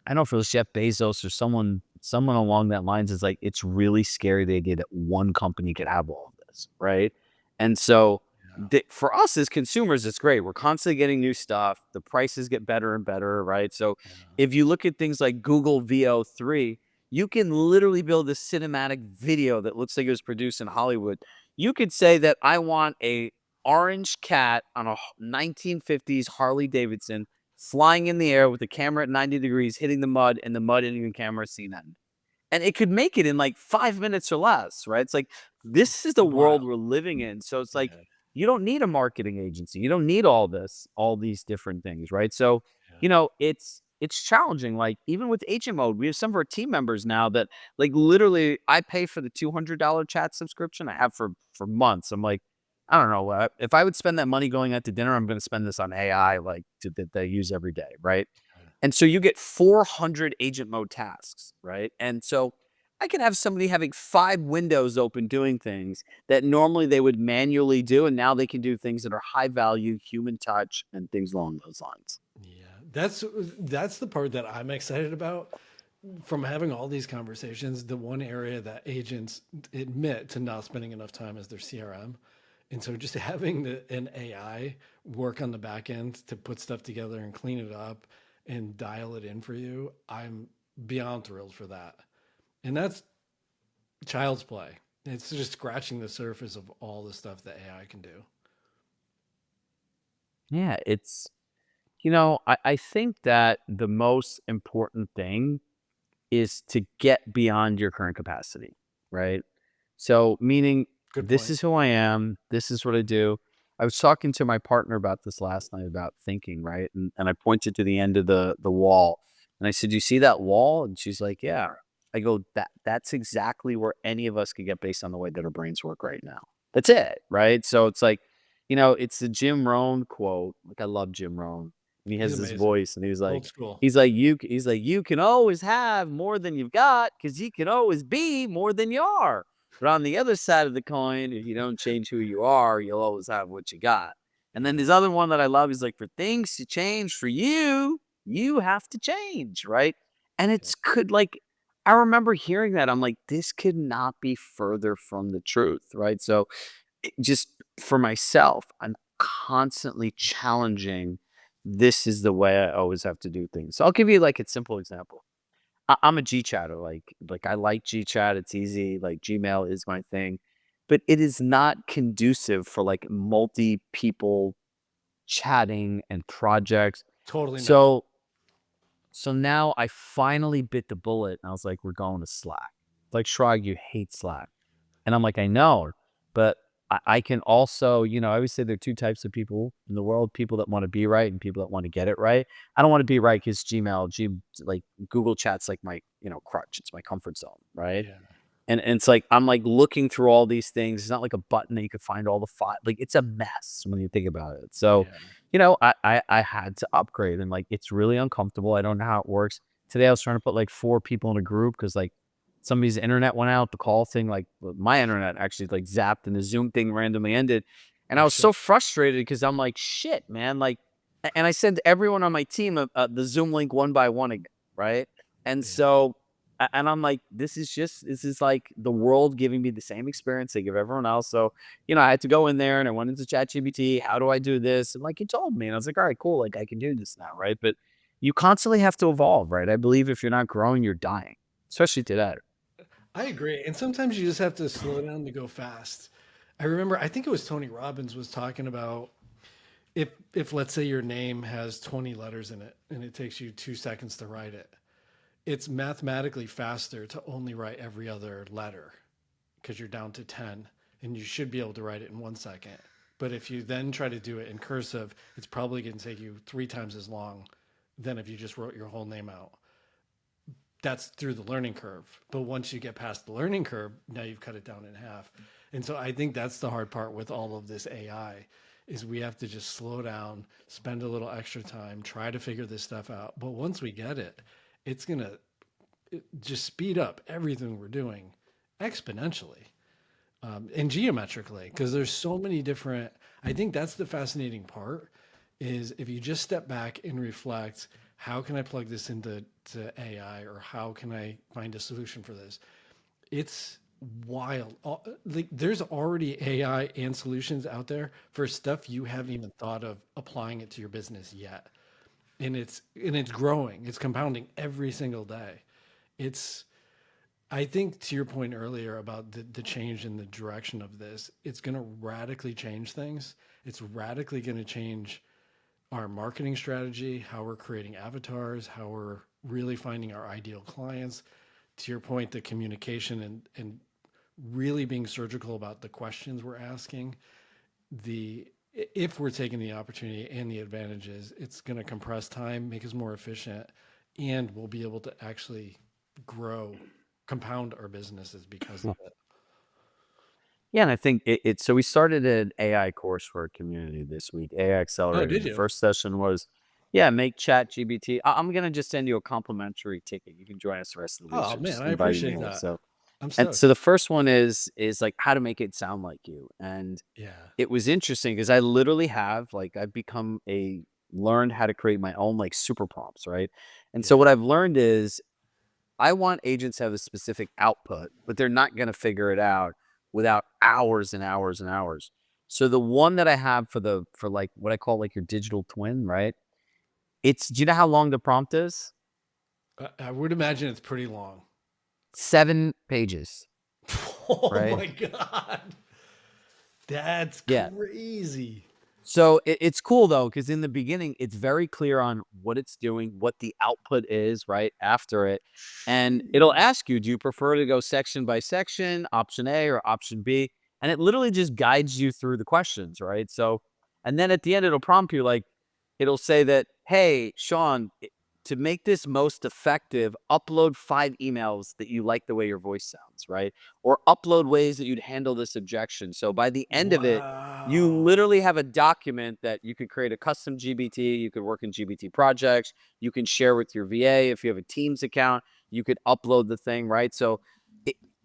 I don't know if it was Jeff Bezos or someone along that lines is like, it's really scary the idea that one company could have all of this, right? And so Yeah. for us as consumers, it's great. We're constantly getting new stuff. The prices get better and better, right? So Yeah. if you look at things like Google VO3, you can literally build a cinematic video that looks like it was produced in Hollywood. You could say that I want a orange cat on a 1950s Harley Davidson flying in the air with the camera at 90 degrees, hitting the mud, and the mud hitting the camera scene end. And it could make it in like 5 minutes or less, right? It's like, this is the world Wild. we're living in. So it's like, Yeah. you don't need a marketing agency. You don't need all these different things, right? So, Yeah. it's challenging. Like even with agent mode, we have some of our team members now that like literally I pay for the $200 chat subscription I have for months. I'm like, I don't know. If I would spend that money going out to dinner, I'm going to spend this on AI, like that they use every day, right? And so you get 400 agent mode tasks, right? And so I can have somebody having 5 windows open doing things that normally they would manually do, and now they can do things that are high value, human touch, and things along those lines. Yeah, that's the part that I'm excited about from having all these conversations. The one area that agents admit to not spending enough time is their CRM, and so just having an AI work on the back end to put stuff together and clean it up and dial it in for you, I'm beyond thrilled for that. And that's child's play. It's just scratching the surface of all the stuff that AI can do. Yeah, I think that the most important thing is to get beyond your current capacity, right? So, meaning Good this point. is who I am, this is what I do. I was talking to my partner about this last night about thinking, right? And I pointed to the end of the wall and I said, "You see that wall?" And she's like, "Yeah." I go, that's exactly where any of us could get based on the way that our brains work right now. That's it, right? So it's like, it's the Jim Rohn quote. Like I love Jim Rohn. And he He's has this amazing. voice and he was like, Old school. you can always have more than you've got because you can always be more than you are. But on the other side of the coin, if you don't change who you are, you'll always have what you got. And then Yeah. this other one that I love is like, for things to change for you, you have to change, right? And Yeah. it's could like, I remember hearing that. I'm like, this could not be further from the truth, right? So just for myself, I'm constantly challenging. This is the way I always have to do things. So I'll give you like a simple example. I'm a G chatter. Like I like G chat. It's easy. Like Gmail is my thing. but it is not conducive for like multi people chatting and projects. Totally not. So so now I finally bit the bullet and I was like, we're going to Slack. Like, Shrug, you hate Slack. And I'm like, I know, but I can also, I always say there are two types of people in the world, people that want to be right and people that want to get it right. I don't want to be right because like Google Chat's like my, crutch. It's my comfort zone, right? Yeah. And it's like, I'm like looking through all these things. It's not like a button that you could find all the file. Like, it's a mess when you think about it. So, Yeah. I had to upgrade and like, it's really uncomfortable. I don't know how it works. Today I was trying to put like 4 people in a group because like somebody's internet went out, the call thing, like my internet actually like zapped and the Zoom thing randomly ended. And I Oh was shit. so frustrated because I'm like, shit, man. Like, and I sent everyone on my team the Zoom link one by one again. Right. And Yeah. so, and I'm like, this is like the world giving me the same experience they give everyone else. So, I had to go in there and I went into ChatGPT. How do I do this? And like he told me, and I was like, all right, cool. Like I can do this now. Right. But you constantly have to evolve. Right. I believe if you're not growing, you're dying, especially today. I agree. And sometimes you just have to slow down to go fast. I remember, I think it was Tony Robbins was talking about if let's say your name has 20 letters in it and it takes you 2 seconds to write it, it's mathematically faster to only write every other letter because you're down to 10 and you should be able to write it in 1 second. But if you then try to do it in cursive, it's probably going to take you 3 times as long than if you just wrote your whole name out. That's through the learning curve. But once you get past the learning curve, now you've cut it down in half. And so I think that's the hard part with all of this AI is we have to just slow down, spend a little extra time, try to figure this stuff out. But once we get it, it's going to just speed up everything we're doing exponentially and geometrically because there's so many different. I think that's the fascinating part is if you just step back and reflect, how can I plug this into AI or how can I find a solution for this? It's wild. Like there's already AI and solutions out there for stuff you haven't even thought of applying it to your business yet. And it's growing. It's compounding every single day. It's I think to your point earlier about the change in the direction of this, it's going to radically change things. It's radically going to change our marketing strategy, how we're creating avatars, how we're really finding our ideal clients. To your point, the communication and really being surgical about the questions we're asking. The if we're taking the opportunity and the advantages, it's going to compress time, make us more efficient, and we'll be able to actually grow, compound our businesses because of it. Yeah, and I think so we started an AI course for our community this week, AI Oh, Accelerated. did The you? first session was, yeah, make Chat GBT. I'm gonna just send you a complimentary ticket. You can join us the rest of the week. Oh So man, just I inviting appreciate you. that. So I'm and stoked. so the first one is like how to make it sound like you. And Yeah. it was interesting because I literally have like I've become a learned how to create my own like super prompts, right? And so Yeah. what I've learned is I want agents to have a specific output, but they're not going to figure it out without hours and hours and hours. So the one that I have for like what I call like your digital twin, right? Do you know how long the prompt is? I would imagine it's pretty long. 7 pages, Oh right? my God. That's Yeah. crazy. So it's cool though, because in the beginning, it's very clear on what it's doing, what the output is, right? After it. And it'll Sheesh. ask you, do you prefer to go section by section, option A or option B? And it literally just guides you through the questions, right? So, and then at the end, it'll prompt you like, it'll say that, hey, Sean, to make this most effective, upload 5 emails that you like the way your voice sounds, right? Or upload ways that you'd handle this objection. So by the end of it, you Wow. literally have a document that you could create a custom GBT. You could work in GBT projects. You can share with your VA. If you have a Teams account, you could upload the thing, right? So,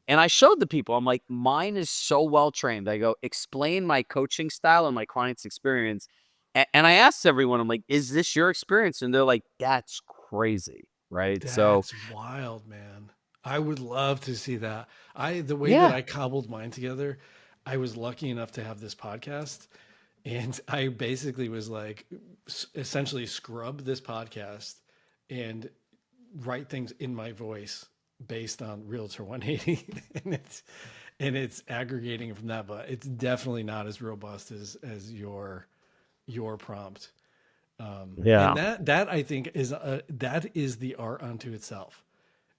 and I showed the people, I'm like, mine is so well trained. I go, explain my coaching style and my client's experience. And I asked everyone, I'm like, is this your experience? And they're like, that's crazy, right? So, That's wild, man. I would love to see that. The way that yeah. I cobbled mine together, I was lucky enough to have this podcast, and I basically was like, essentially scrub this podcast and write things in my voice based on Realtor 180, and and it's aggregating from that, but it's definitely not as robust as your prompt. And Yeah. that I think that is the art unto itself.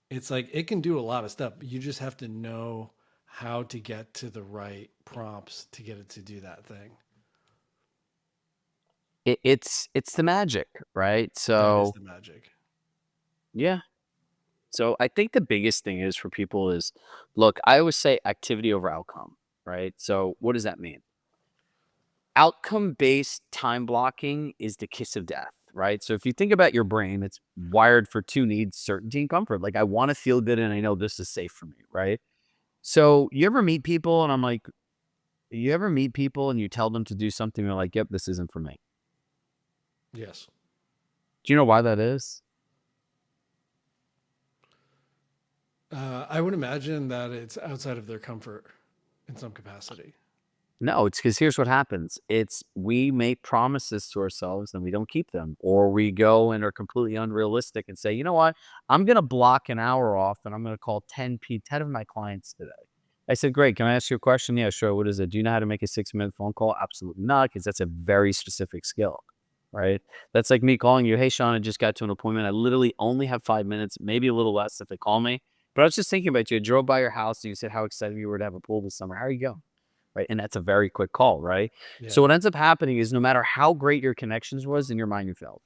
It's like it can do a lot of stuff, but you just have to know how to get to the right prompts to get it to do that thing. It's the magic, right? That is So the magic. yeah. So I think the biggest thing is for people is, look, I always say activity over outcome, right? So what does that mean? Outcome-based time blocking is the kiss of death, right? So if you think about your brain, it's wired for two needs, certainty and comfort. Like I want to feel good and I know this is safe for me, right? So you ever meet people and I'm like, you ever meet people and you tell them to do something, they're like, yep, this isn't for me. Yes. Do you know why that is? I would imagine that it's outside of their comfort in some capacity. No, it's because here's what happens. It's we make promises to ourselves and we don't keep them. Or we go and are completely unrealistic and say, you know what? I'm going to block an hour off and I'm going to call 10 of my clients today. I said, great. Can I ask you a question? Yeah, sure. What is it? Do you know how to make a 6-minute phone call? Absolutely not, because that's a very specific skill, right? That's like me calling you, hey, Shawn, I just got to an appointment. I literally only have 5 minutes, maybe a little less if they call me. But I was just thinking about you. I drove by your house and you said how excited you were to have a pool this summer. How are you going? Right? And that's a very quick call, right? So Yeah. what ends up happening is no matter how great your connections was, in your mind you failed.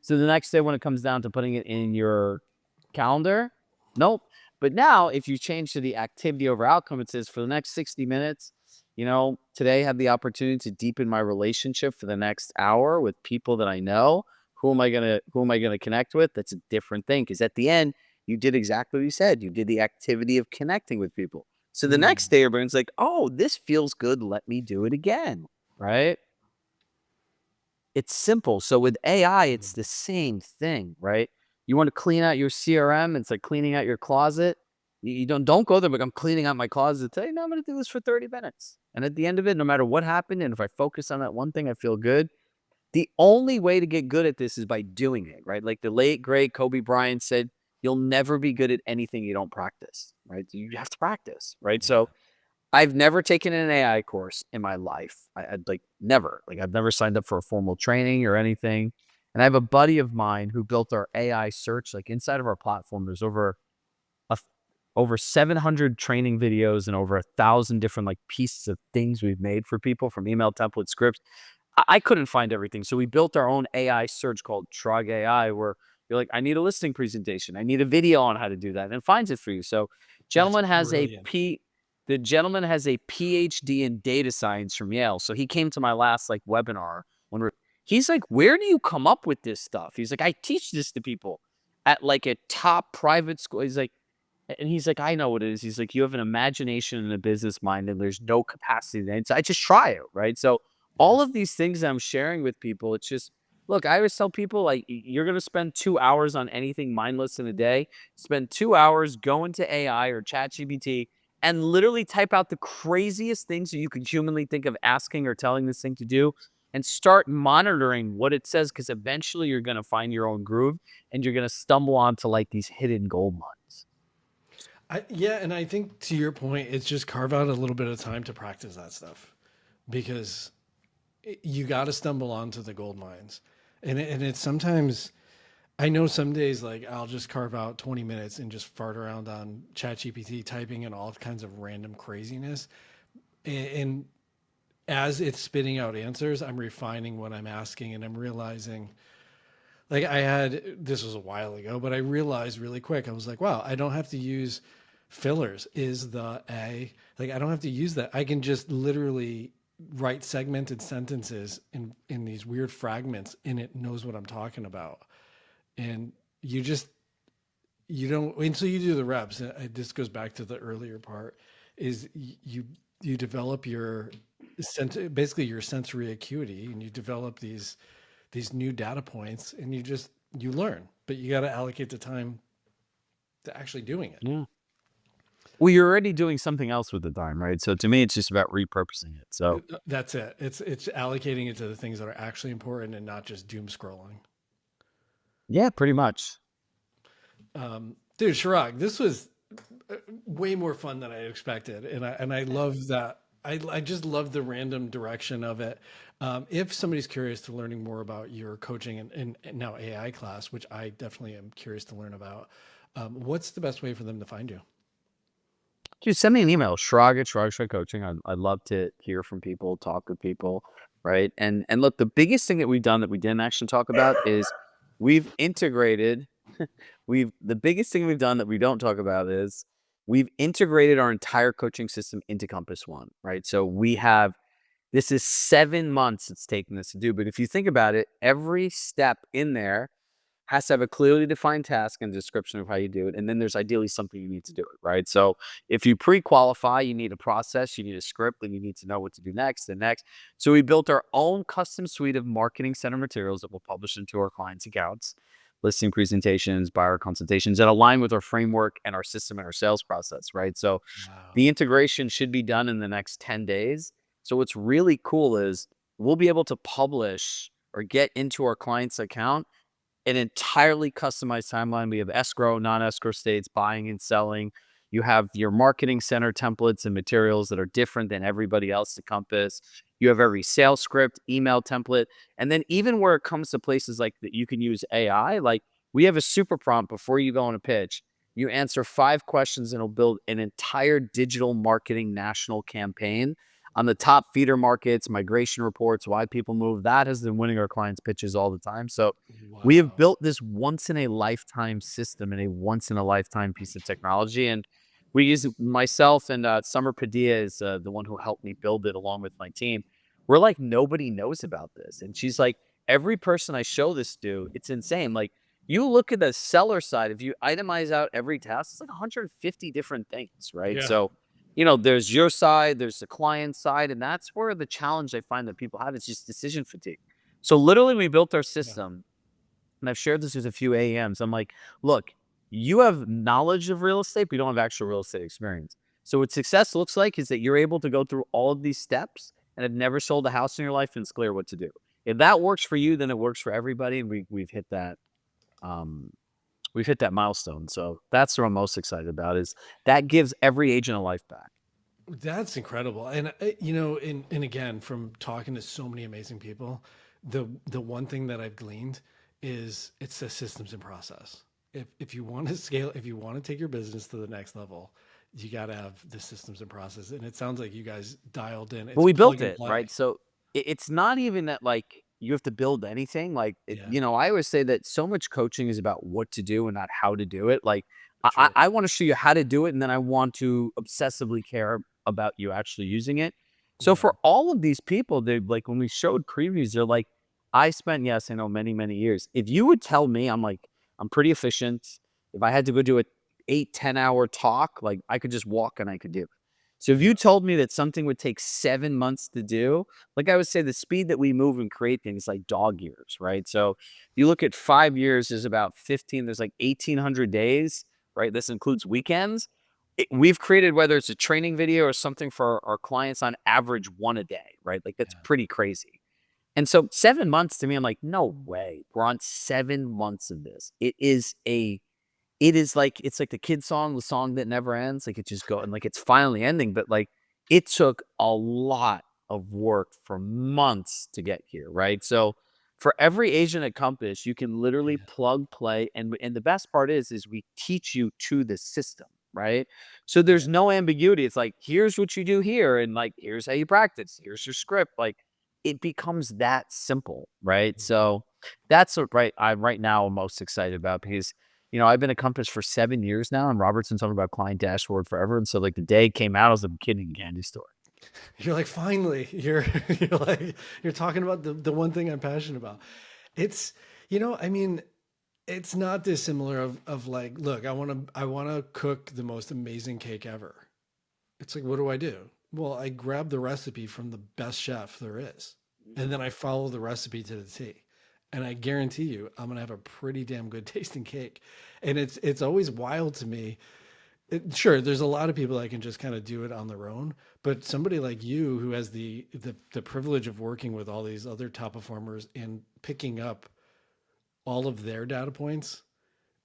So the next day when it comes down to putting it in your calendar, nope. But now if you change to the activity over outcome, it says for the next 60 minutes, today I have the opportunity to deepen my relationship for the next hour with people that I know. Who am I gonna connect with? That's a different thing. Because at the end, you did exactly what you said. You did the activity of connecting with people. So the next Mm. day, everyone's like, oh, this feels good. Let me do it again. Right? It's simple. So with AI, it's the same thing, right? You want to clean out your CRM, it's like cleaning out your closet. You don't go there, but I'm cleaning out my closet today. No, I'm gonna do this for 30 minutes. And at the end of it, no matter what happened, and if I focus on that one thing, I feel good. The only way to get good at this is by doing it, right? Like the late great Kobe Bryant said, you'll never be good at anything you don't practice, right? You have to practice, right? Yeah. So I've never taken an AI course in my life. I'd like never. Like I've never signed up for a formal training or anything. And I have a buddy of mine who built our AI search. Like inside of our platform, there's a over 700 training videos and over 1,000 different like pieces of things we've made for people, from email template scripts. I couldn't find everything. So we built our own AI search called Chirag AI, where you're like, I need a listing presentation. I need a video on how to do that, and it finds it for you. So That's gentleman has a brilliant. P the gentleman has a PhD in data science from Yale. So he came to my last like webinar he's like, where do you come up with this stuff? He's like, I teach this to people at like a top private school. He's like, I know what it is. He's like, you have an imagination and a business mind, and there's no capacity to so I just try it, right? So Yeah. all of these things that I'm sharing with people, it's just, look, I always tell people, like, you're gonna spend 2 hours on anything mindless in a day. Spend 2 hours, go into AI or ChatGPT and literally type out the craziest things that you could humanly think of asking or telling this thing to do, and start monitoring what it says, because eventually you're gonna find your own groove and you're gonna stumble onto like these hidden gold mines. Yeah, and I think to your point, it's just carve out a little bit of time to practice that stuff because you got to stumble onto the gold mines. And it's sometimes, I know some days like I'll just carve out 20 minutes and just fart around on ChatGPT, typing in all kinds of random craziness. And as it's spitting out answers, I'm refining what I'm asking and I'm realizing, like, this was a while ago, but I realized really quick, I was like, wow, I don't have to use fillers is the A. Like, I don't have to use that. I can just literally write segmented sentences in these weird fragments and it knows what I'm talking about. And you just, you don't, until you do the reps, this goes back to the earlier part, is you develop basically your sensory acuity, and you develop these new data points, and you learn, but you got to allocate the time to actually doing it. Yeah. Well, you're already doing something else with the time, right? So to me, it's just about repurposing it. So That's it. It's allocating it to the things that are actually important and not just doom scrolling. yeah, pretty much. Dude, Chirag, this was way more fun than I expected, and I love that. I just love the random direction of it. If somebody's curious to learning more about your coaching and now AI class, which I definitely am curious to learn about, what's the best way for them to find you? Dude, send me an email, Chirag at Chirag Shah Coaching. I'd love to hear from people, talk with people, right? And look, the biggest thing that we've done that we didn't actually talk about is we've integrated. We've the biggest thing we've done that we don't talk about is we've integrated our entire coaching system into Compass One, right? So we have this is 7 months it's taken us to do, but if you think about it, every step in there has to have a clearly defined task and description of how you do it. And then there's ideally something you need to do it, right? So if you pre-qualify, you need a process, you need a script, and you need to know what to do next and next. So we built our own custom suite of marketing center materials that we'll publish into our clients' accounts, listing presentations, buyer consultations that align with our framework and our system and our sales process, right? So Wow. the integration should be done in the next 10 days. So what's really cool is we'll be able to publish or get into our client's account an entirely customized timeline. We have escrow, non-escrow states, buying and selling. You have your marketing center templates and materials that are different than everybody else to Compass. You have every sales script, email template, and then even where it comes to places like that, you can use AI. Like we have a super prompt before you go on a pitch. You answer 5 questions and it'll build an entire digital marketing national campaign on the top feeder markets, migration reports, why people move. That has been winning our clients' pitches all the time. So we have Wow. built this once in a lifetime system and a once in a lifetime piece of technology. And we use it, myself and Summer Padilla is the one who helped me build it along with my team. We're like, nobody knows about this. And she's like, every person I show this to, it's insane. Like, you look at the seller side, if you itemize out every task, it's like 150 different things, right? Yeah. So, there's your side, there's the client side, and that's where the challenge I find that people have is just decision fatigue. So, literally, we built our Yeah. system and I've shared this with a few AEMs. I'm like, look, you have knowledge of real estate, but you don't have actual real estate experience. So what success looks like is that you're able to go through all of these steps and have never sold a house in your life and it's clear what to do. If that works for you, then it works for everybody. And we've hit that um we've hit that milestone. So that's what I'm most excited about is that gives every agent a life back. That's incredible. And and again, from talking to so many amazing people, the one thing that I've gleaned is it's the systems and process. If you want to scale, if you want to take your business to the next level, you got to have the systems and process. And it sounds like you guys dialed in. But It's we plug built and it, play. right? So it's not even that like you have to build anything. Like Yeah, I always say that so much coaching is about what to do and not how to do it. Like true. I want to show you how to do it, and then I want to obsessively care about you actually using it. So Yeah, for all of these people, they like when we showed previews, they're like, I spent, yes, I know, many, many years. If you would tell me, I'm like, I'm pretty efficient. If I had to go do a 8, 10 hour talk, like I could just walk and I could do it. So if yeah, you told me that something would take 7 months to do, like I would say, the speed that we move and create things like dog years, right? So you look at 5 years is about 15. There's like 1,800 days, right? This includes weekends. We've created whether it's a training video or something for our clients on average one a day, right? Like that's yeah, pretty crazy. And so 7 months to me, I'm like, no way. We're on 7 months of this. It's like the kid song, the song that never ends, like, it just go and, like, it's finally ending, but, like, it took a lot of work for months to get here, right? So, for every agent at Compass, you can literally yeah, plug, play, and the best part is we teach you to the system, right? So, yeah, there's no ambiguity. It's like, "Here's what you do here, and, like, here's how you practice. Here's your script." Like, it becomes that simple, right? yeah. So, that's what I'm right now most excited about because I've been at Compass for 7 years now, and Robert's been talking about client dashboard forever, and so, like, the day it came out, I was a kid in a candy store. You're like, finally, you're like, you're talking about the one thing I'm passionate about. It's, I mean, it's not dissimilar of like, look, I want to cook the most amazing cake ever. It's like, what do I do? Well, I grab the recipe from the best chef there is, and then I follow the recipe to the T. And I guarantee you, I'm gonna have a pretty damn good tasting cake. And it's always wild to me. Sure, there's a lot of people that can just kind of do it on their own, but somebody like you who has the privilege of working with all these other top performers and picking up all of their data points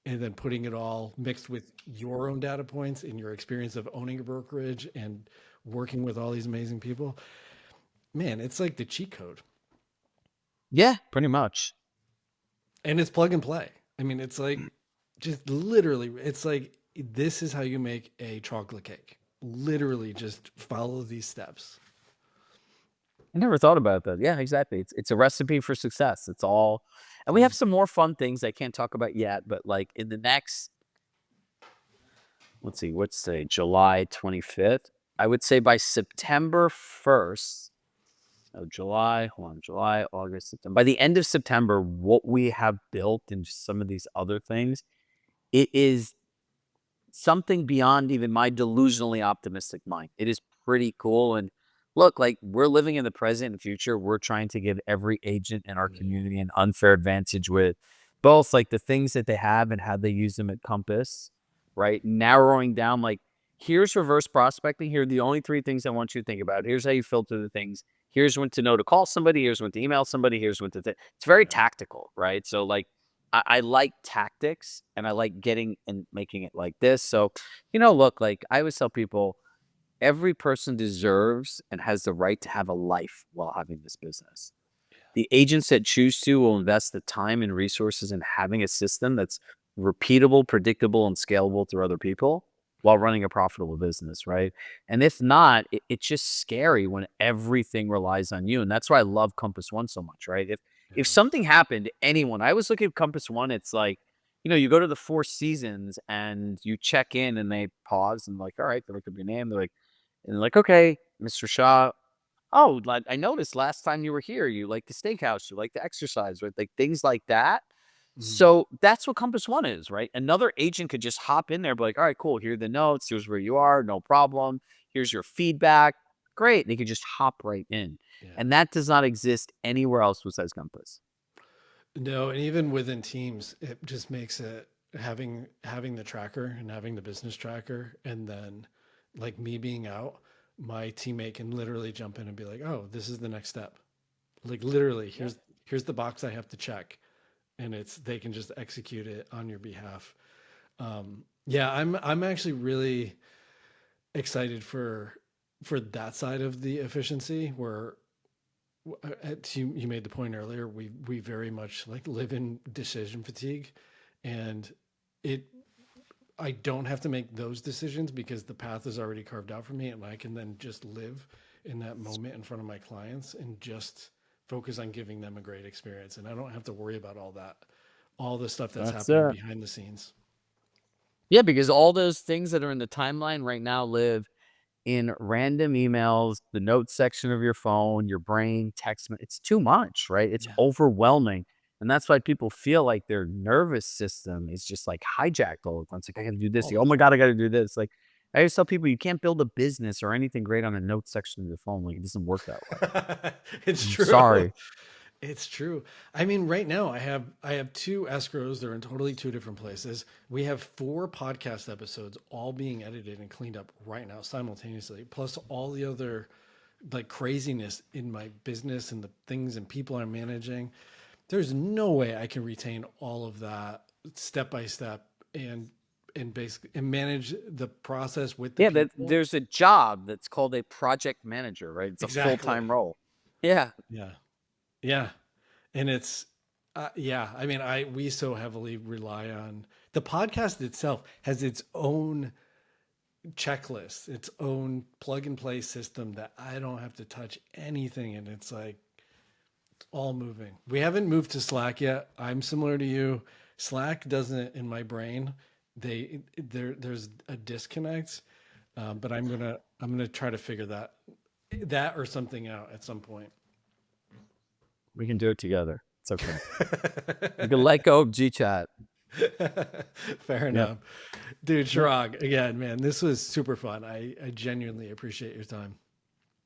and then putting it all mixed with your own data points and your experience of owning a brokerage and working with all these amazing people, man, it's like the cheat code. Yeah, pretty much. And it's plug and play. I mean, it's like just literally, it's like this is how you make a chocolate cake. Literally, just follow these steps. I never thought about that. Yeah, exactly. It's a recipe for success. It's all, and we have some more fun things I can't talk about yet, but like in the next, let's see, what's today, July 25th. I would say by September 1st, July, hold on, July, August, September. By the end of September, what we have built and just some of these other things, it is something beyond even my delusionally optimistic mind. It is pretty cool. And look, like we're living in the present and future. We're trying to give every agent in our community an unfair advantage with both like the things that they have and how they use them at Compass, right? Narrowing down like, here's reverse prospecting. Here are the only three things I want you to think about. Here's how you filter the things. Here's when to know to call somebody. Here's when to email somebody. Here's when to, it's very tactical, right? So like, I like tactics and I like getting and making it like this. So, look, like I always tell people, every person deserves and has the right to have a life while having this business. The agents that choose to will invest the time and resources in having a system that's repeatable, predictable, and scalable through other people while running a profitable business, right? And if not, it's just scary when everything relies on you. And that's why I love Compass One so much, right? If something happened to anyone, I always look at Compass One, it's like, you go to the Four Seasons and you check in and they pause and like, all right, they look up your name. They're like, okay, Mr. Shah. Oh, like I noticed last time you were here, you like the steakhouse, you like the exercise, right? Like things like that. So that's what Compass One is, right? Another agent could just hop in there, be like, all right, cool. Here are the notes. Here's where you are. No problem. Here's your feedback. Great. They could just hop right in. Yeah. And that does not exist anywhere else besides Compass. No, and even within teams, it just makes it having the tracker and having the business tracker, and then like me being out, my teammate can literally jump in and be like, "Oh, this is the next step." Like literally, here's the box I have to check, and they can just execute it on your behalf. Yeah, I'm actually really excited for that side of the efficiency where you made the point earlier, we very much like live in decision fatigue, and it I don't have to make those decisions because the path is already carved out for me, and I can then just live in that moment in front of my clients and just focus on giving them a great experience, and I don't have to worry about all the stuff that's happening behind the scenes. Yeah, because all those things that are in the timeline right now live in random emails, the notes section of your phone, your brain, text. It's too much, right? It's overwhelming. And that's why people feel like their nervous system is just like hijacked all the time. It's like, I got to do this. Oh my God, I got to do this. Like, I always tell people you can't build a business or anything great on a notes section of your phone. Like, it doesn't work that way. It's true. Sorry. It's true. I mean, right now I have two escrows. They're in totally two different places. We have 4 podcast episodes all being edited and cleaned up right now simultaneously, plus all the other like craziness in my business and the things and people I'm managing. There's no way I can retain all of that step by step and basically and manage the process with the people. There's a job that's called a project manager, right? It's a full-time role. Yeah. Yeah. Yeah. And it's, yeah, I mean, we so heavily rely on the podcast itself has its own checklist, its own plug and play system that I don't have to touch anything. And it's like, it's all moving. We haven't moved to Slack yet. I'm similar to you. Slack doesn't in my brain. There's a disconnect, but I'm gonna try to figure that or something out at some point. We can do it together. It's okay. We can let go of GChat. Fair enough. Dude, Chirag, again, man, this was super fun. I genuinely appreciate your time.